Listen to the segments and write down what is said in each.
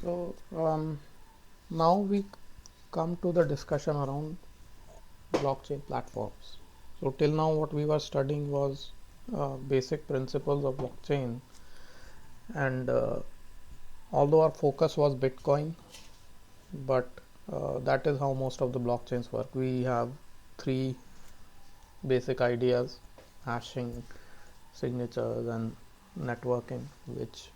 So now we come to the discussion around blockchain platforms. So till now what we were studying was basic principles of blockchain, and although our focus was Bitcoin, but that is how most of the blockchains work. We have three basic ideas: hashing, signatures, and networking, which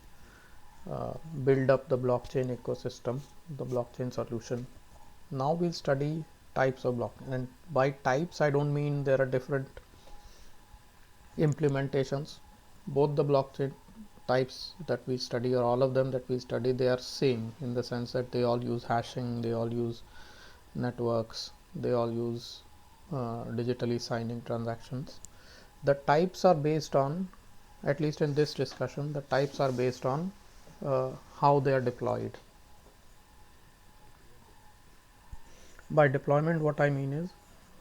build up the blockchain ecosystem, the blockchain solution. Now we'll study types of blockchain, and by types I don't mean there are different implementations. Both the blockchain types that we study, or all of them that we study, they are same in the sense that they all use hashing, they all use networks, they all use digitally signing transactions. The types are based on, at least in this discussion, the types are based on how they are deployed. By deployment, what I mean is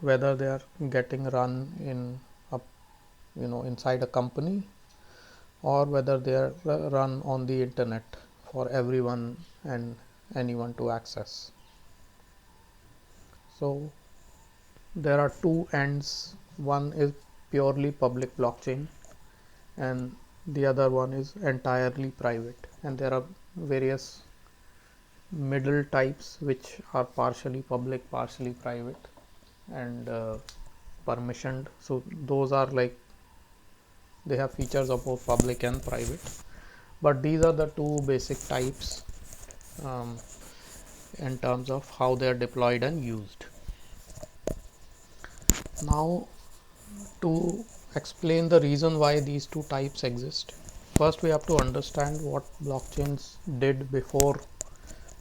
whether they are getting run in a, inside a company, or whether they are run on the internet for everyone and anyone to access. So there are two ends. One is purely public blockchain, and the other one is entirely private, and there are various middle types which are partially public, partially private, and permissioned. So those are like, they have features of both public and private, but these are the two basic types in terms of how they are deployed and used. Now, to explain the reason why these two types exist, first we have to understand what blockchains did before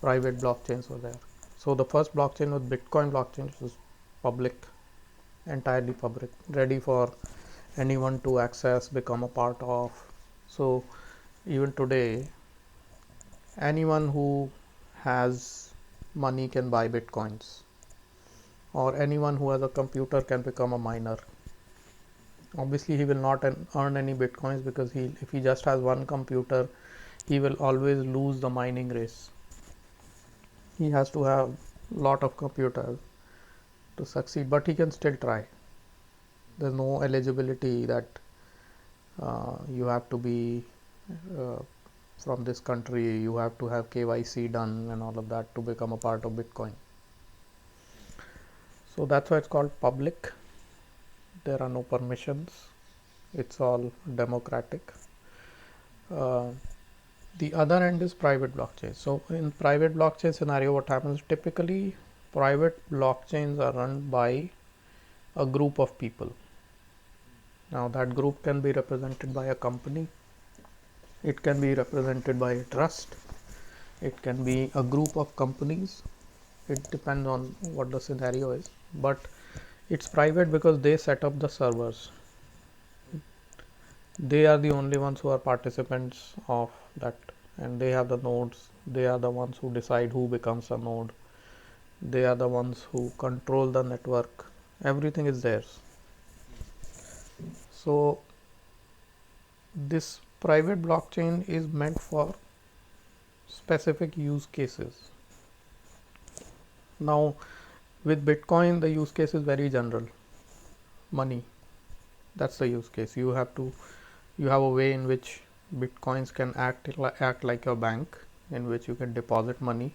private blockchains were there. So the first blockchain was Bitcoin blockchain, which was public, entirely public, ready for anyone to access, become a part of. So even today, anyone who has money can buy bitcoins, or anyone who has a computer can become a miner. Obviously he will not earn any bitcoins, because if he just has one computer, he will always lose the mining race. He has to have a lot of computers to succeed, but he can still try. There's no eligibility that you have to be uh, from this country, you have to have KYC done and all of that to become a part of Bitcoin. So that's why it's called public. There are no permissions, it's all democratic. The other end is private blockchain. So in private blockchain scenario, what happens, typically private blockchains are run by a group of people. Now that group can be represented by a company, it can be represented by a trust, it can be a group of companies. It depends on what the scenario is, but it's private because they set up the servers. They are the only ones who are participants of that, and they have the nodes. They are the ones who decide who becomes a node. They are the ones who control the network. Everything is theirs. So this private blockchain is meant for specific use cases. Now with Bitcoin, the use case is very general. Money, that's the use case. You have a way in which bitcoins can act like your bank, in which you can deposit money,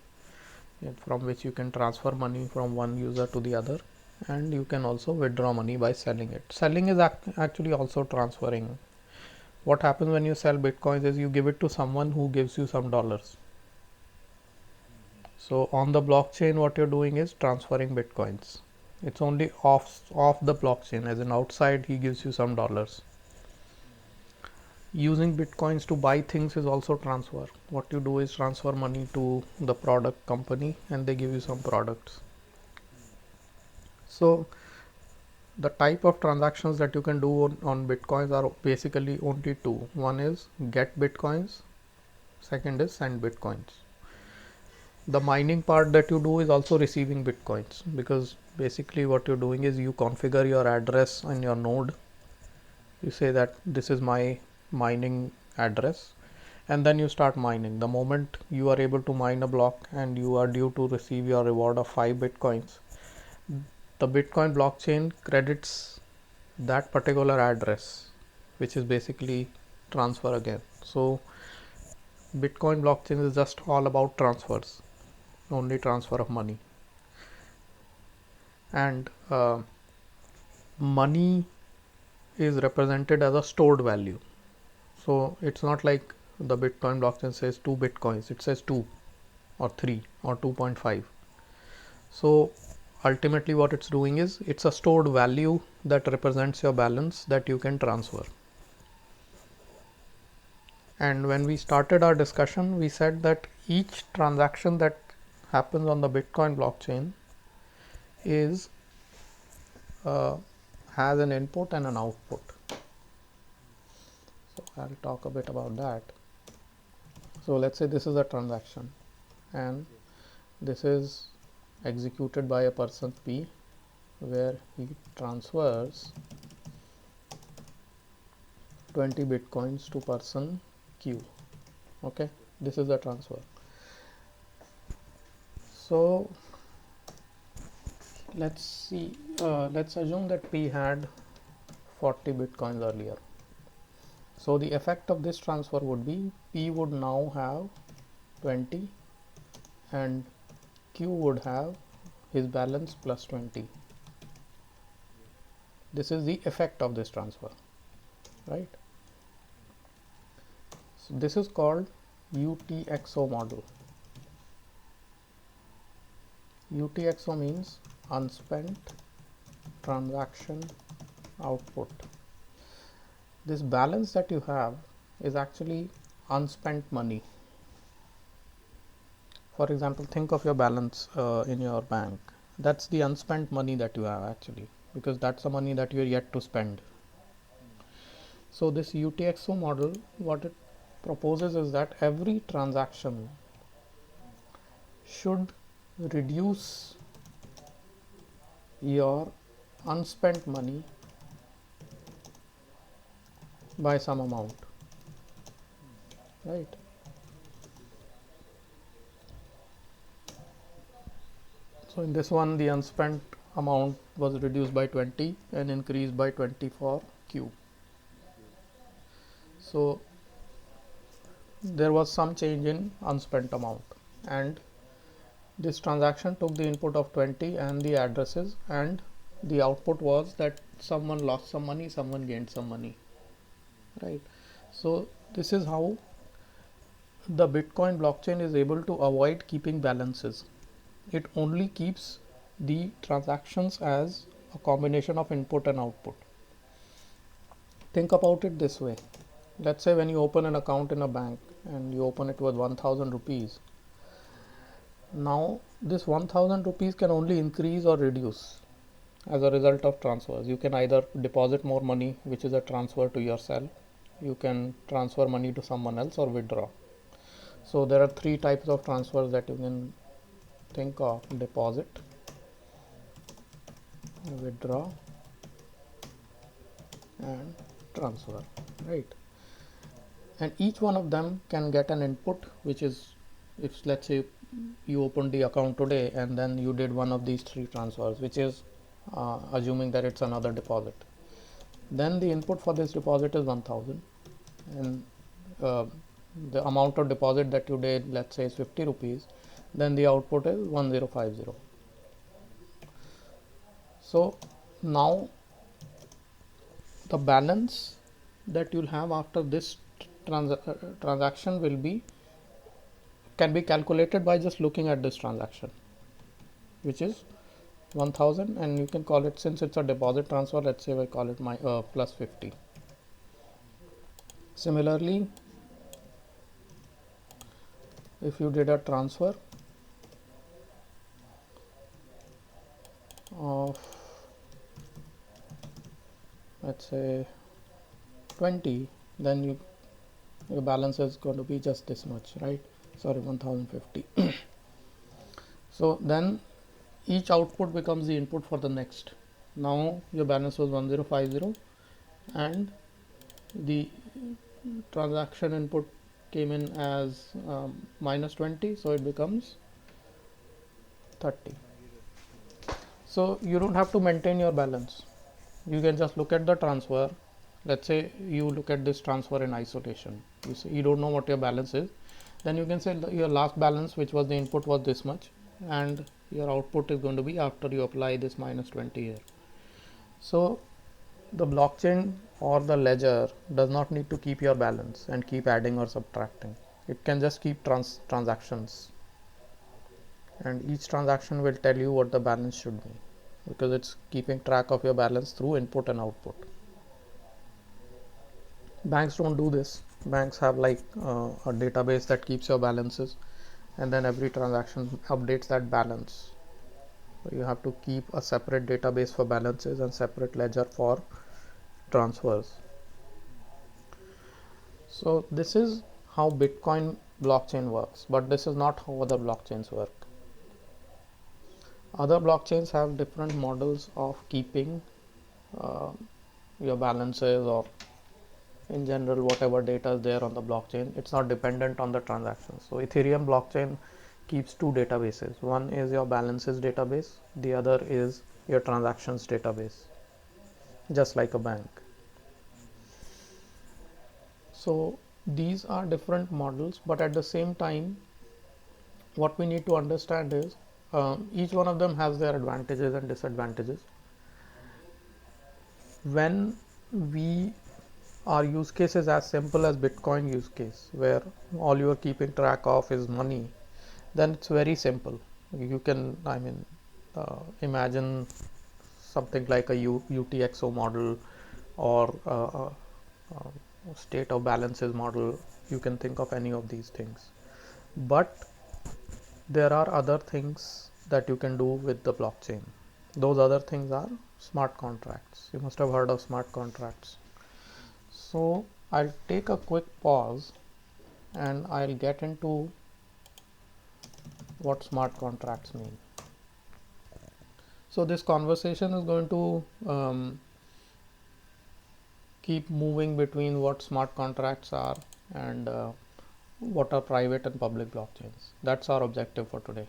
from which you can transfer money from one user to the other, and you can also withdraw money by selling it. Selling is actually also transferring. What happens when you sell bitcoins is you give it to someone who gives you some dollars. So on the blockchain, what you're doing is transferring bitcoins. It's only off the blockchain, as in outside he gives you some dollars. Using bitcoins to buy things is also transfer. What you do is transfer money to the product company, and they give you some products. So the type of transactions that you can do on bitcoins are basically only two. One is get bitcoins, second is send bitcoins. The mining part that you do is also receiving bitcoins, because basically what you're doing is you configure your address on your node. You say that this is my mining address, and then you start mining. The moment you are able to mine a block and you are due to receive your reward of 5 bitcoins, the Bitcoin blockchain credits that particular address, which is basically transfer again. So Bitcoin blockchain is just all about transfers, only transfer of money. And money is represented as a stored value. So it's not like the Bitcoin blockchain says 2 bitcoins, it says 2 or 3 or 2.5. So ultimately what it's doing is it's a stored value that represents your balance that you can transfer. And when we started our discussion, we said that each transaction that happens on the Bitcoin blockchain is has an input and an output. So I'll talk a bit about that. So let's say this is a transaction and this is executed by a person P, where he transfers 20 bitcoins to person Q. Okay, this is the transfer. So let's assume that P had 40 bitcoins earlier. So the effect of this transfer would be P would now have 20 and Q would have his balance plus 20. This is the effect of this transfer, right? So this is called UTXO model. UTXO means unspent transaction output. This balance that you have is actually unspent money. For example, think of your balance in your bank. That's the unspent money that you have actually, because that's the money that you are yet to spend. So this UTXO model, what it proposes is that every transaction should reduce your unspent money by some amount, right? So in this one, the unspent amount was reduced by 20 and increased by 20 for Q. So there was some change in unspent amount, and this transaction took the input of 20 and the addresses, and the output was that someone lost some money, someone gained some money, right? So this is how the Bitcoin blockchain is able to avoid keeping balances. It only keeps the transactions as a combination of input and output. Think about it this way. Let's say when you open an account in a bank and you open it with 1000 rupees. Now this 1000 rupees can only increase or reduce as a result of transfers. You can either deposit more money, which is a transfer to yourself. You can transfer money to someone else or withdraw. So there are 3 types of transfers that you can think of: deposit, withdraw, and transfer, right? And each one of them can get an input, which is, if let's say you opened the account today and then you did one of these 3 transfers, which is assuming that it's another deposit, then the input for this deposit is 1000, and the amount of deposit that you did, let's say, is 50 rupees, then the output is 1050. So now the balance that you'll have after this transaction can be calculated by just looking at this transaction, which is 1000, and you can call it, since it's a deposit transfer, let's say I call it my plus 50. Similarly, if you did a transfer of, let's say, 20, then your balance is going to be just this much, right? Sorry, 1050. So then each output becomes the input for the next. Now your balance was 1050 and the transaction input came in as minus 20, so it becomes 30. So you don't have to maintain your balance. You can just look at the transfer. Let's say you look at this transfer in isolation. You say you don't know what your balance is. Then you can say your last balance, which was the input, was this much, and your output is going to be after you apply this minus 20 here. So the blockchain or the ledger does not need to keep your balance and keep adding or subtracting. It can just keep transactions, and each transaction will tell you what the balance should be, because it's keeping track of your balance through input and output. Banks don't do this. Banks have like a database that keeps your balances, and then every transaction updates that balance. So you have to keep a separate database for balances and separate ledger for transfers. So this is how Bitcoin blockchain works, but this is not how other blockchains work. Other blockchains have different models of keeping your balances, or in general whatever data is there on the blockchain. It's not dependent on the transactions. So Ethereum blockchain keeps two databases. One is your balances database, the other is your transactions database, just like a bank. So these are different models, but at the same time what we need to understand is each one of them has their advantages and disadvantages. When our use case is as simple as Bitcoin use case, where all you are keeping track of is money, then it's very simple. You can, imagine something like a UTXO model, or state of balances model. You can think of any of these things, but there are other things that you can do with the blockchain. Those other things are smart contracts. You must have heard of smart contracts. So I'll take a quick pause and I'll get into what smart contracts mean. So this conversation is going to keep moving between what smart contracts are and what are private and public blockchains. That's our objective for today.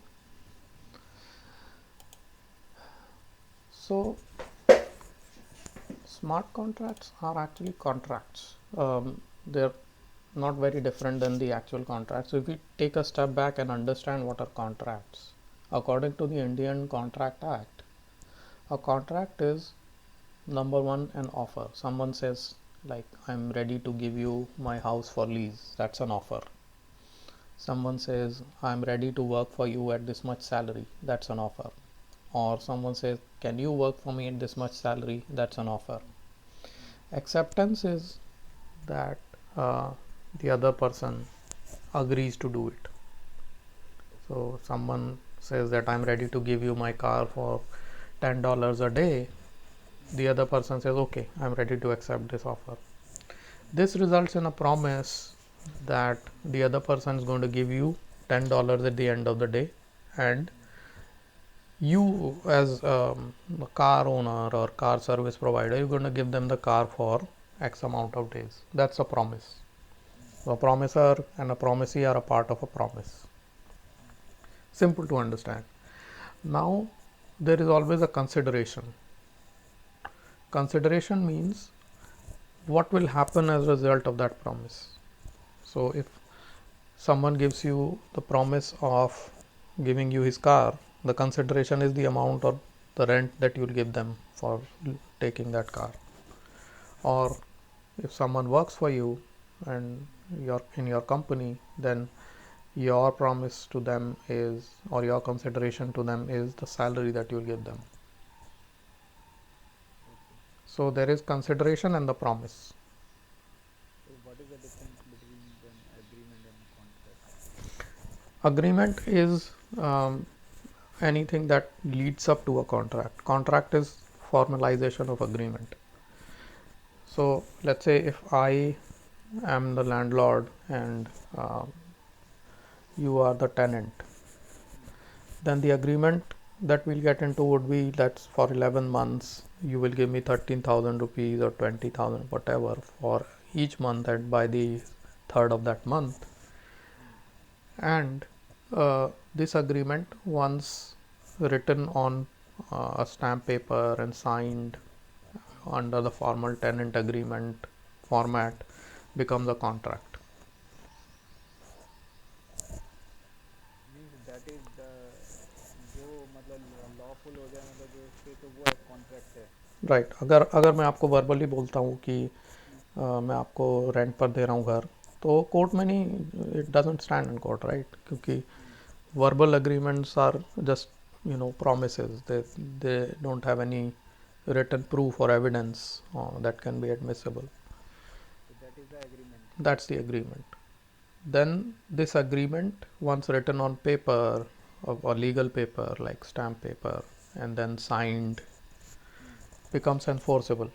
So smart contracts are actually contracts. They're not very different than the actual contracts. So if we take a step back and understand what are contracts, according to the Indian Contract Act, a contract is, number one, an offer. Someone says, like, I'm ready to give you my house for lease. That's an offer. Someone says, I'm ready to work for you at this much salary. That's an offer. Or someone says, can you work for me at this much salary? That's an offer. Acceptance is that the other person agrees to do it. So someone says that I'm ready to give you my car for $10 a day. The other person says, okay, I'm ready to accept this offer. This results in a promise that the other person is going to give you $10 at the end of the day, and you, as a car owner or car service provider, you're going to give them the car for X amount of days. That's a promise. So a promiser and a promisee are a part of a promise. Simple to understand. Now there is always a consideration. Consideration means what will happen as a result of that promise. So if someone gives you the promise of giving you his car, the consideration is the amount or the rent that you will give them for taking that car. Or if someone works for you and you're in your company, then your promise to them is, or your consideration to them is, the salary that you will give them. So there is consideration and the promise. So what is the difference between an agreement and a contract? Agreement is anything that leads up to a contract. Contract is formalization of agreement. So let's say if I am the landlord and you are the tenant, then the agreement that we'll get into would be that for 11 months you will give me 13,000 rupees or 20,000, whatever, for each month, and by the third of that month and this agreement, once written on a stamp paper and signed under the formal tenant agreement format, becomes a contract. Means that is the जो मतलब lawful हो जाए मतलब जो उस पे तो वो एक कॉन्ट्रैक्ट है. राइट अगर अगर मैं आपको वर्बली बोलता हूँ कि मैं आपको रेंट पर दे रहा हूँ घर, तो कोर्ट में नहीं, it doesn't stand in court, right, क्योंकि verbal agreements are just promises. They don't have any written proof or evidence that can be admissible. So that is the agreement. That's the agreement. Then this agreement, once written on paper or legal paper like stamp paper and then signed, becomes enforceable. Okay,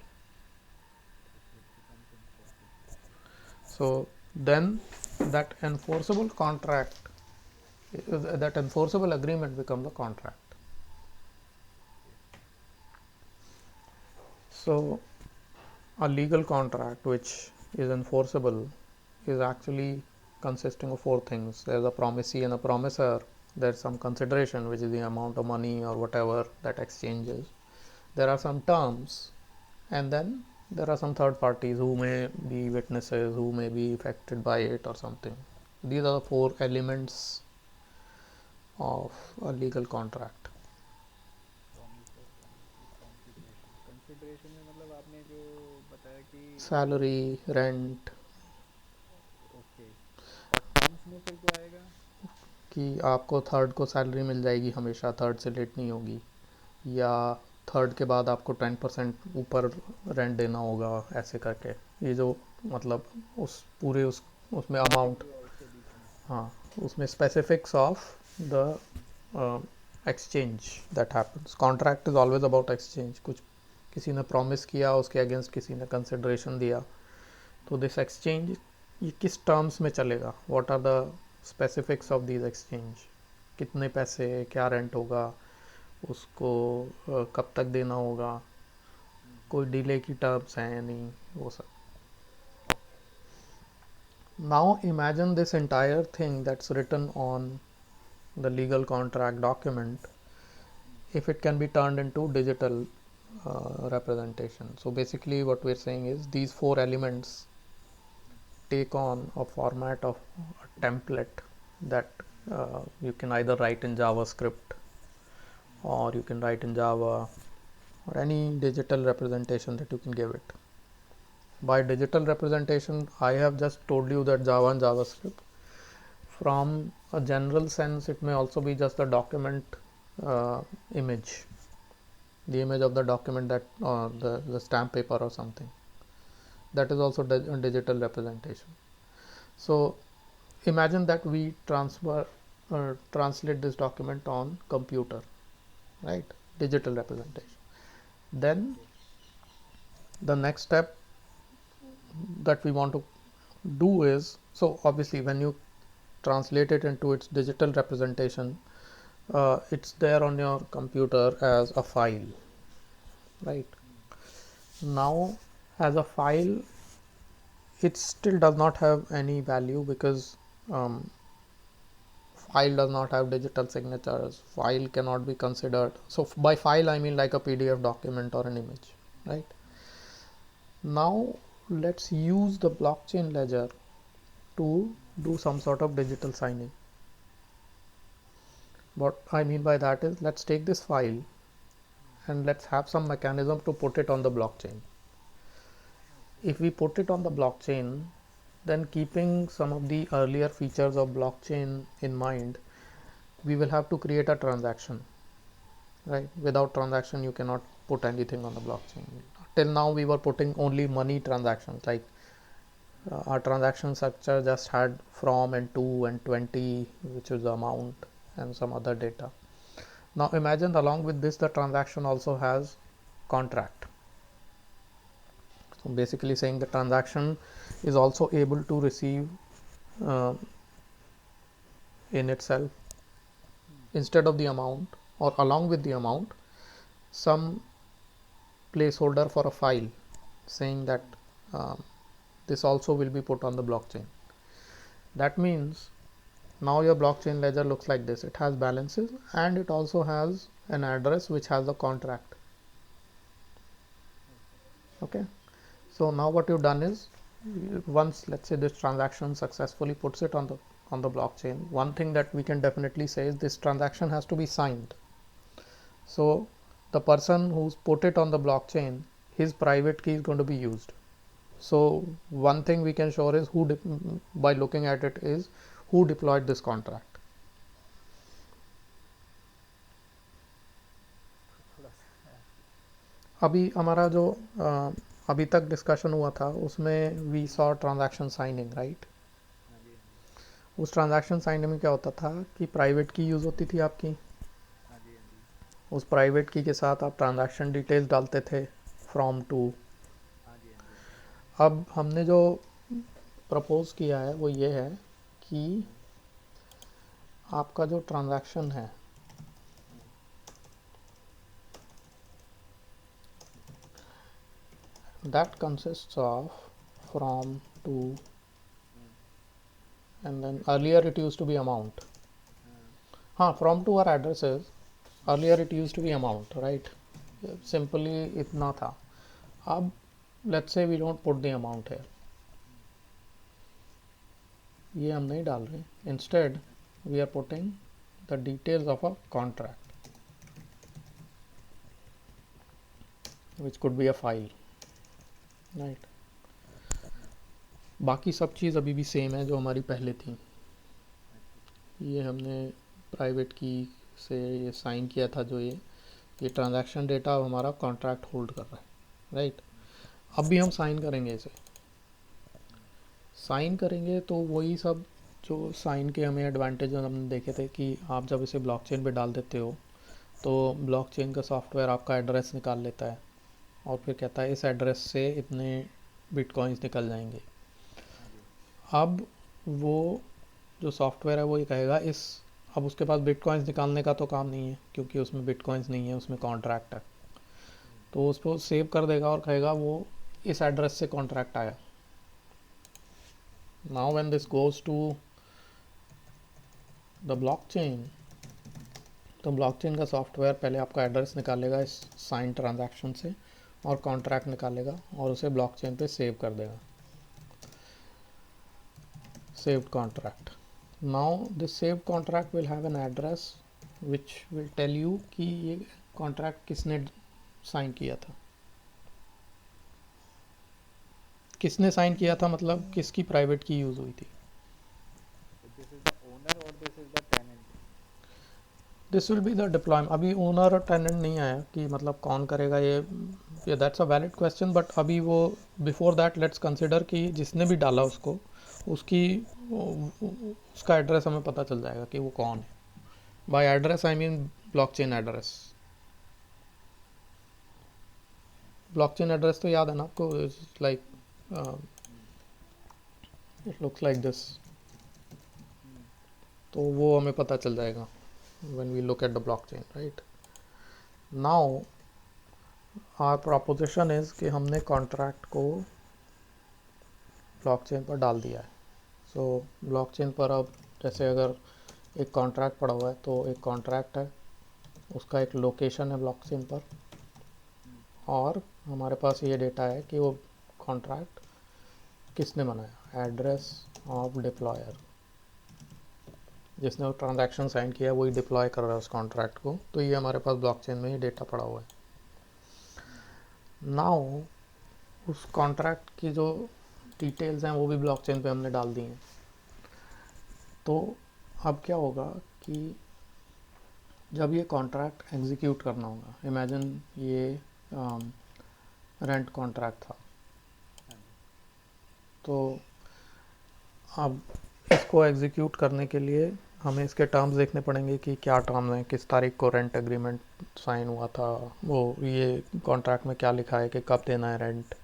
it becomes enforceable. So then that enforceable contract, that enforceable agreement becomes a contract. So a legal contract which is enforceable is actually consisting of four things. There's a promisee and a promisor. There's some consideration, which is the amount of money or whatever that exchanges. There are some terms, and then there are some third parties who may be witnesses, who may be affected by it or something. These are the four elements of a legal contract. Promisor, promisee, consideration. Consideration में मतलब आपने जो बताया कि Salary, rent, okay, और terms में फिर क्या आएगा? कि आपको थर्ड को सैलरी मिल जाएगी हमेशा, थर्ड से लेट नहीं होगी, या थर्ड के बाद आपको 10% ऊपर रेंट देना होगा, ऐसे करके ये जो मतलब उस पूरे उसमें अमाउंट, जो है उसके बीच में. हाँ, उसमें specifics of the exchange that happens. Contract is always about exchange. कुछ किसी ने प्रॉमिस किया, उसके अगेंस्ट किसी ने कंसिडरेशन दिया, तो दिस एक्सचेंज ये किस टर्म्स में चलेगा, what are the specifics of this exchange, कितने पैसे, क्या रेंट होगा, उसको कब तक देना होगा, कोई डिले की टर्म्स हैं या नहीं, वो सब. Now imagine this entire thing that's written on the legal contract document, if it can be turned into digital representation. So basically what we're saying is these four elements take on a format of a template that you can either write in JavaScript or you can write in Java, or any digital representation that you can give it. By digital representation, I have just told you that Java and JavaScript. From a general sense, it may also be just the document image, the image of the document, that the stamp paper or something. That is also digital representation. So imagine that we translate this document on computer, right? Digital representation. Then the next step that we want to do is, so obviously when you translate it into its digital representation, it's there on your computer as a file, right? Now as a file, it still does not have any value because file does not have digital signatures. File cannot be considered. So by file I mean like a PDF document or an image, right? Now let's use the blockchain ledger to do some sort of digital signing. What I mean by that is, let's take this file and let's have some mechanism to put it on the blockchain. If we put it on the blockchain, then keeping some of the earlier features of blockchain in mind, we will have to create a transaction, right? Without transaction, you cannot put anything on the blockchain. Till now, we were putting only money transactions, like our transaction structure just had from and to and 20, which is the amount, and some other data. Now imagine along with this, the transaction also has contract. So basically saying the transaction is also able to receive uh, in itself, instead of the amount or along with the amount, some placeholder for a file saying that this also will be put on the blockchain. That means Now your blockchain ledger looks like this. It has balances and it also has an address which has the contract. Okay, so now what you've done is, once let's say this transaction successfully puts it on the blockchain, one thing that we can definitely say is this transaction has to be signed. So the person who's put it on the blockchain, his private key is going to be used. So one thing we can sure is by looking at it is who deployed this contract. थोड़ा सा अभी हमारा जो अभी तक discussion हुआ था उसमें we saw transaction signing, right? हाँ जी हाँ जी उस ट्रांजैक्शन साइनिंग में क्या होता था कि प्राइवेट की यूज़ होती थी आपकी, हाँ जी हाँ जी उस प्राइवेट की के साथ आप ट्रांजैक्शन डिटेल्स डालते थे फ्रॉम टू। हाँ जी हाँ जी हाँ अब हमने जो प्रपोज किया है वो ये है कि जी आपका जो ट्रांजैक्शन है that consists of from to, and then earlier it used to be amount. From to our addresses, earlier it used to be amount, right? Simply इतना था. अब let's say we don't put the amount here, ये हम नहीं डाल रहे. Instead we are putting the details of a contract, which could be a file, right? बाकी सब चीज़ अभी भी सेम है जो हमारी पहले थी. ये हमने प्राइवेट की से ये साइन किया था, जो ये ट्रांजैक्शन डेटा हमारा कॉन्ट्रैक्ट होल्ड कर रहा है, राइट? अब भी हम साइन करेंगे, इसे साइन करेंगे तो वही सब जो साइन के हमें एडवांटेज हमने देखे थे कि आप जब इसे ब्लॉकचेन पे डाल देते हो तो ब्लॉकचेन का सॉफ्टवेयर आपका एड्रेस निकाल लेता है और फिर कहता है इस एड्रेस से इतने बिटकॉइंस निकल जाएंगे. अब वो जो सॉफ्टवेयर है वो ये कहेगा अब उसके पास बिटकॉइंस निकालने का तो काम नहीं है क्योंकि उसमें बिटकॉइंस नहीं है, उसमें कॉन्ट्रैक्ट है. तो उसको सेव कर देगा और कहेगा वो इस एड्रेस से कॉन्ट्रैक्ट आया. Now when this goes to the blockchain, तो ब्लॉकचेन का सॉफ्टवेयर पहले आपका एड्रेस निकालेगा इस साइन ट्रांजैक्शन से और कॉन्ट्रैक्ट निकालेगा और उसे ब्लॉकचेन पे सेव कर देगा, saved contract. Now this saved contract will have an address which will tell you कि ये contract किसने साइन किया था. किसने साइन किया था मतलब किसकी प्राइवेट की यूज़ हुई थी. दिस इज द ओनर और this is the tenant. This will be the deployment. अभी ओनर और टेनेंट नहीं आया कि मतलब कौन करेगा ये that's a valid question, but अभी वो बिफोर दैट लेट्स कंसिडर कि जिसने भी डाला उसको उसका एड्रेस हमें पता चल जाएगा कि वो कौन है. By address I mean blockchain address. Blockchain address तो याद है ना आपको, like it looks like this. तो वो हमें पता चल जाएगा when we look at the blockchain, right? Now our proposition is कि हमने कॉन्ट्रैक्ट को ब्लॉकचेन पर डाल दिया है. सो ब्लॉकचेन पर अब जैसे अगर एक कॉन्ट्रैक्ट पड़ा हुआ है तो एक कॉन्ट्रैक्ट है, उसका एक लोकेशन है ब्लॉकचेन पर और हमारे पास ये डेटा है कि वो कॉन्ट्रैक्ट किसने बनाया, एड्रेस ऑफ डिप्लॉयर. जिसने वो ट्रांजैक्शन साइन किया वही डिप्लॉय कर रहा है उस कॉन्ट्रैक्ट को. तो ये हमारे पास ब्लॉकचेन में ये डेटा पड़ा हुआ है. नाउ उस कॉन्ट्रैक्ट की जो डिटेल्स हैं वो भी ब्लॉकचेन पे हमने डाल दी हैं. तो अब क्या होगा कि जब ये कॉन्ट्रैक्ट एग्जीक्यूट करना होगा, इमेजिन ये रेंट कॉन्ट्रैक्ट था, तो अब इसको एग्जीक्यूट करने के लिए हमें इसके टर्म्स देखने पड़ेंगे कि क्या टर्म्स हैं, किस तारीख को रेंट एग्रीमेंट साइन हुआ था, वो ये कॉन्ट्रैक्ट में क्या लिखा है कि कब देना है रेंट.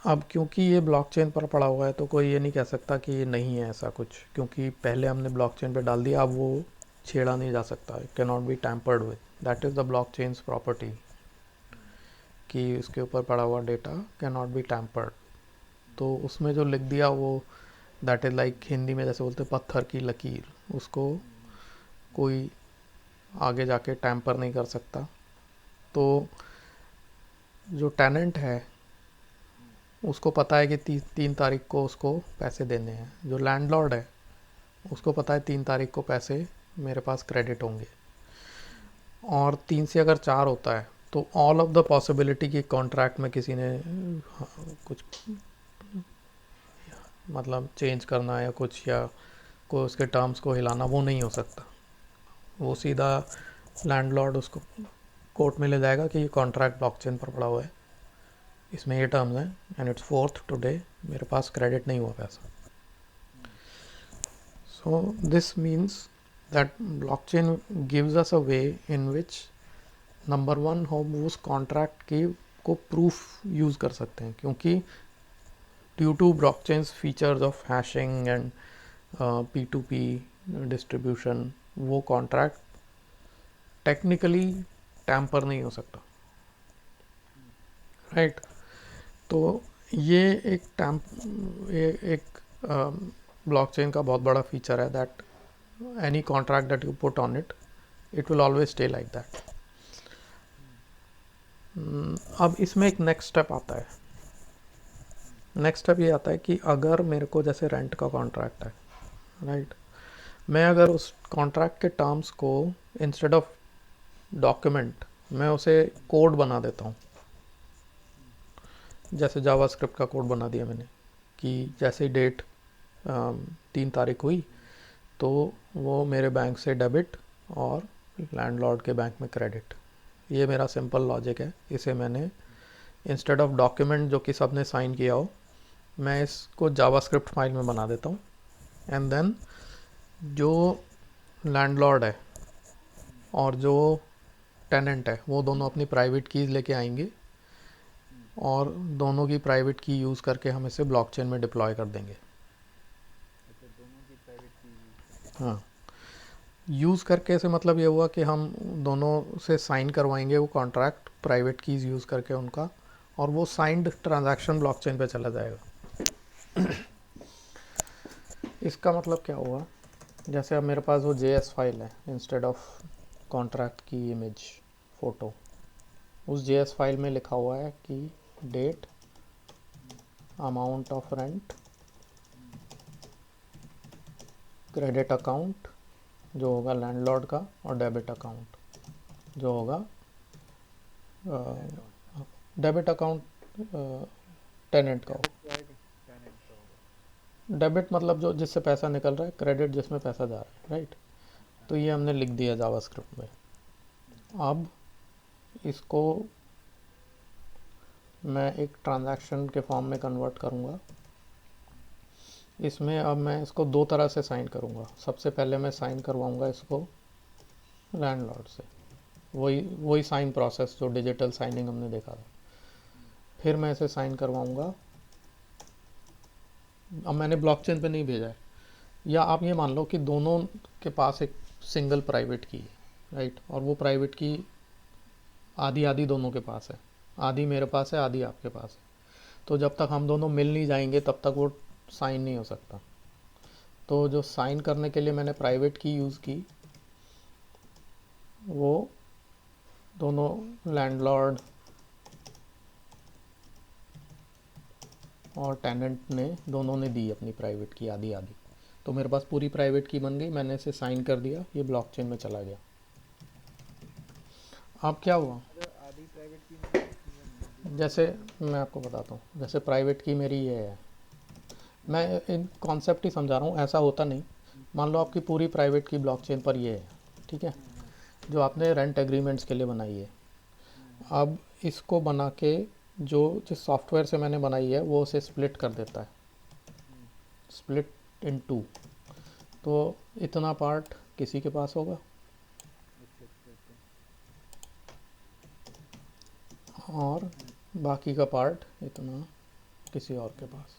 अब क्योंकि ये ब्लॉकचेन पर पड़ा हुआ है तो कोई ये नहीं कह सकता कि ये नहीं है ऐसा कुछ, क्योंकि पहले हमने ब्लॉकचेन पे डाल दिया. अब वो छेड़ा नहीं जा सकता, it can not be tampered with. That is the blockchains property कि उसके ऊपर पड़ा हुआ data can not be tampered. तो उसमें जो लिख दिया वो दैट इज़ लाइक हिंदी में जैसे बोलते हैं पत्थर की लकीर, उसको कोई आगे जाके टैम्पर नहीं कर सकता। तो जो टेनेंट है उसको पता है कि 3 तारीख को उसको पैसे देने हैं। जो लैंडलॉर्ड है उसको पता है 3 तारीख को पैसे मेरे पास क्रेडिट होंगे। और 3 से अगर 4 होता है तो ऑल ऑफ द पॉसिबिलिटी कि कॉन्ट्रैक्ट में किसी ने कुछ मतलब चेंज करना या कुछ, या कोई उसके टर्म्स को हिलाना, वो नहीं हो सकता। वो सीधा लैंडलॉर्ड उसको कोर्ट में ले जाएगा कि ये कॉन्ट्रैक्ट ब्लॉकचेन पर पड़ा हुआ है, इसमें ये टर्म्स हैं एंड इट्स 4th टुडे, मेरे पास क्रेडिट नहीं हुआ पैसा। So this means that blockchain gives us a way in which number 1 हम उस कॉन्ट्रैक्ट की को प्रूफ यूज़ कर सकते हैं, क्योंकि due to blockchains features of hashing and P2P distribution, वो कॉन्ट्रैक्ट टेक्निकली टैम्पर नहीं हो सकता, राइट। तो ये एक ब्लॉकचेन का बहुत बड़ा फीचर है, that any contract that you put on it, it will always stay like that. अब इसमें एक नेक्स्ट स्टेप आता है। नेक्स्ट स्टेप ये आता है कि अगर मेरे को जैसे रेंट का कॉन्ट्रैक्ट है, राइट, मैं अगर उस कॉन्ट्रैक्ट के टर्म्स को इंस्टेड ऑफ डॉक्यूमेंट मैं उसे कोड बना देता हूँ। जैसे जावास्क्रिप्ट का कोड बना दिया मैंने कि जैसे ही डेट 3 तारीख हुई तो वो मेरे बैंक से डेबिट और लैंडलॉर्ड के बैंक में क्रेडिट। ये मेरा सिंपल लॉजिक है। इसे मैंने इंस्टेड ऑफ डॉक्यूमेंट जो कि सब ने साइन किया हो, मैं इसको जावास्क्रिप्ट फाइल में बना देता हूँ। एंड देन जो लैंडलॉर्ड है और जो टेनेंट है वो दोनों अपनी प्राइवेट कीज़ लेके आएंगे और दोनों की प्राइवेट की यूज़ करके हम इसे ब्लॉकचेन में डिप्लॉय कर देंगे। अच्छा, दोनों की प्राइवेट की यूज करके। हाँ, यूज़ करके से मतलब ये हुआ कि हम दोनों से साइन करवाएंगे वो कॉन्ट्रैक्ट प्राइवेट कीज़ यूज़ करके उनका, और वो साइंड ट्रांजैक्शन ब्लॉकचेन पे चला जाएगा। इसका मतलब क्या हुआ, जैसे अब मेरे पास वो JS फाइल है इंस्टेड ऑफ कॉन्ट्रैक्ट की इमेज फ़ोटो, उस JS फाइल में लिखा हुआ है कि date, amount of rent, credit account जो होगा लैंडलॉर्ड का, और डेबिट अकाउंट जो होगा डेबिट अकाउंट टेनेंट का होगा। टेनेंट का होगा। डेबिट मतलब जो जिससे पैसा निकल रहा है, क्रेडिट जिसमें पैसा जा रहा है, राइट। तो ये हमने लिख दिया जावास्क्रिप्ट में। अब इसको मैं एक ट्रांजैक्शन के फॉर्म में कन्वर्ट करूँगा। इसमें अब मैं इसको 2 तरह से साइन करूँगा। सबसे पहले मैं साइन करवाऊँगा इसको लैंडलॉर्ड से, वही साइन प्रोसेस जो डिजिटल साइनिंग हमने देखा था। फिर मैं इसे साइन करवाऊँगा। अब मैंने ब्लॉकचेन पे नहीं भेजा है, या आप ये मान लो कि दोनों के पास एक सिंगल प्राइवेट की है, राइट, और वो प्राइवेट की आधी आधी दोनों के पास है, आधी मेरे पास है आधी आपके पास है। तो जब तक हम दोनों मिल नहीं जाएंगे तब तक वो साइन नहीं हो सकता। तो जो साइन करने के लिए मैंने प्राइवेट की यूज़ की, वो दोनों लैंडलॉर्ड और टेनेंट ने दोनों ने दी अपनी प्राइवेट की आधी आधी। तो मेरे पास पूरी प्राइवेट की बन गई, मैंने इसे साइन कर दिया, ये ब्लॉकचेन में चला गया। अब क्या हुआ, आधी प्राइवेट की मतलब क्लियर नहीं। जैसे मैं आपको बताता हूँ, जैसे प्राइवेट की मेरी ये है, मैं इन कॉन्सेप्ट ही समझा रहा हूँ, ऐसा होता नहीं। मान लो आपकी पूरी प्राइवेट की ब्लॉकचेन पर ये है, ठीक है, जो आपने रेंट एग्रीमेंट्स के लिए बनाई है। अब इसको बना के जो जिस सॉफ्टवेयर से मैंने बनाई है वो उसे स्प्लिट कर देता है, स्प्लिट इन 2। तो इतना पार्ट किसी के पास होगा और बाकी का पार्ट इतना किसी और के पास।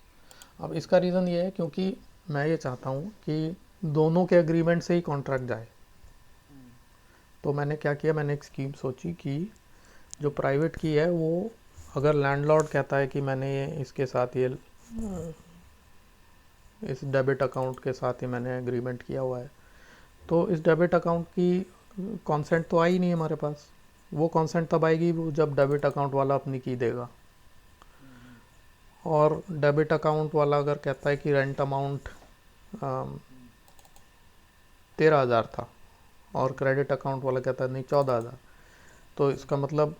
अब इसका रीज़न ये है क्योंकि मैं ये चाहता हूँ कि दोनों के एग्रीमेंट से ही कॉन्ट्रैक्ट जाए। तो मैंने क्या किया, मैंने एक स्कीम सोची कि जो प्राइवेट की है वो, अगर लैंडलॉर्ड कहता है कि मैंने इसके साथ ये इस डेबिट अकाउंट के साथ ही मैंने एग्रीमेंट किया हुआ है। तो इस डेबिट अकाउंट की कॉन्सेंट तो आई नहीं हमारे पास। वो कॉन्सेंट तब आएगी वो जब डेबिट अकाउंट वाला अपनी की देगा। और डेबिट अकाउंट वाला अगर कहता है कि रेंट अमाउंट 13,000 था और क्रेडिट अकाउंट वाला कहता है नहीं 14,000, तो इसका मतलब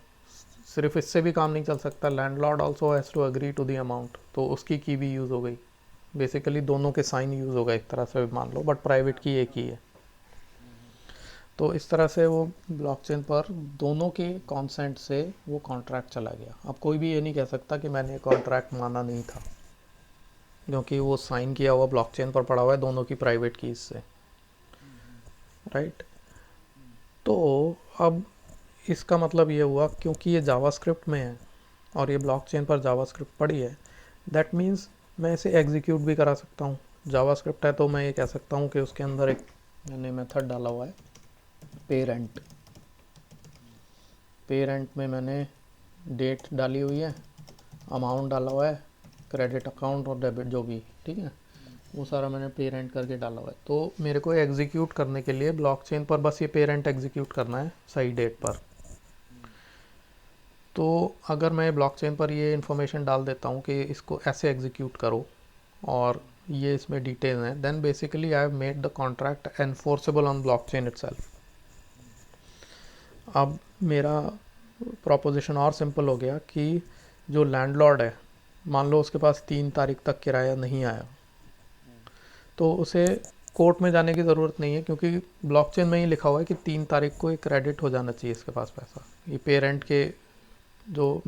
सिर्फ इससे भी काम नहीं चल सकता। Landlord also has to agree to the amount, तो उसकी की भी यूज़ हो गई। बेसिकली दोनों के साइन यूज़ होगा एक तरह से मान लो, बट प्राइवेट की एक ही है। तो इस तरह से वो ब्लॉकचेन पर दोनों के कॉन्सेंट से वो कॉन्ट्रैक्ट चला गया। अब कोई भी ये नहीं कह सकता कि मैंने कॉन्ट्रैक्ट माना नहीं था, क्योंकि वो साइन किया हुआ ब्लॉकचेन पर पड़ा हुआ है दोनों की प्राइवेट कीज से, राइट। तो अब इसका मतलब ये हुआ क्योंकि ये जावास्क्रिप्ट में है और ये ब्लॉकचेन पर जावास्क्रिप्ट पड़ी है, दैट मीन्स मैं इसे एग्जीक्यूट भी करा सकता हूँ। जावास्क्रिप्ट है तो मैं ये कह सकता हूँ कि उसके अंदर एक मैंने मेथड डाला हुआ है पेरेंट। पेरेंट में मैंने डेट डाली हुई है, अमाउंट डाला हुआ है, क्रेडिट अकाउंट और डेबिट जो भी, ठीक है, वो सारा मैंने पेरेंट करके डाला हुआ है। तो मेरे को एग्जीक्यूट करने के लिए ब्लॉकचेन पर बस ये पेरेंट एग्जीक्यूट करना है सही डेट पर। तो अगर मैं ब्लॉकचेन पर ये इन्फॉर्मेशन डाल देता हूँ कि इसको ऐसे एग्जीक्यूट करो और ये इसमें डिटेल हैं, then basically I have made the contract enforceable on blockchain itself. अब मेरा प्रोपोजिशन और सिंपल हो गया कि जो लैंडलॉर्ड है, मान लो उसके पास 3 तारीख तक किराया नहीं आया, तो उसे कोर्ट में जाने की ज़रूरत नहीं है, क्योंकि ब्लॉकचेन में ही लिखा हुआ है कि 3 तारीख को ये क्रेडिट हो जाना चाहिए इसके पास पैसा। ये पेरेंट के जो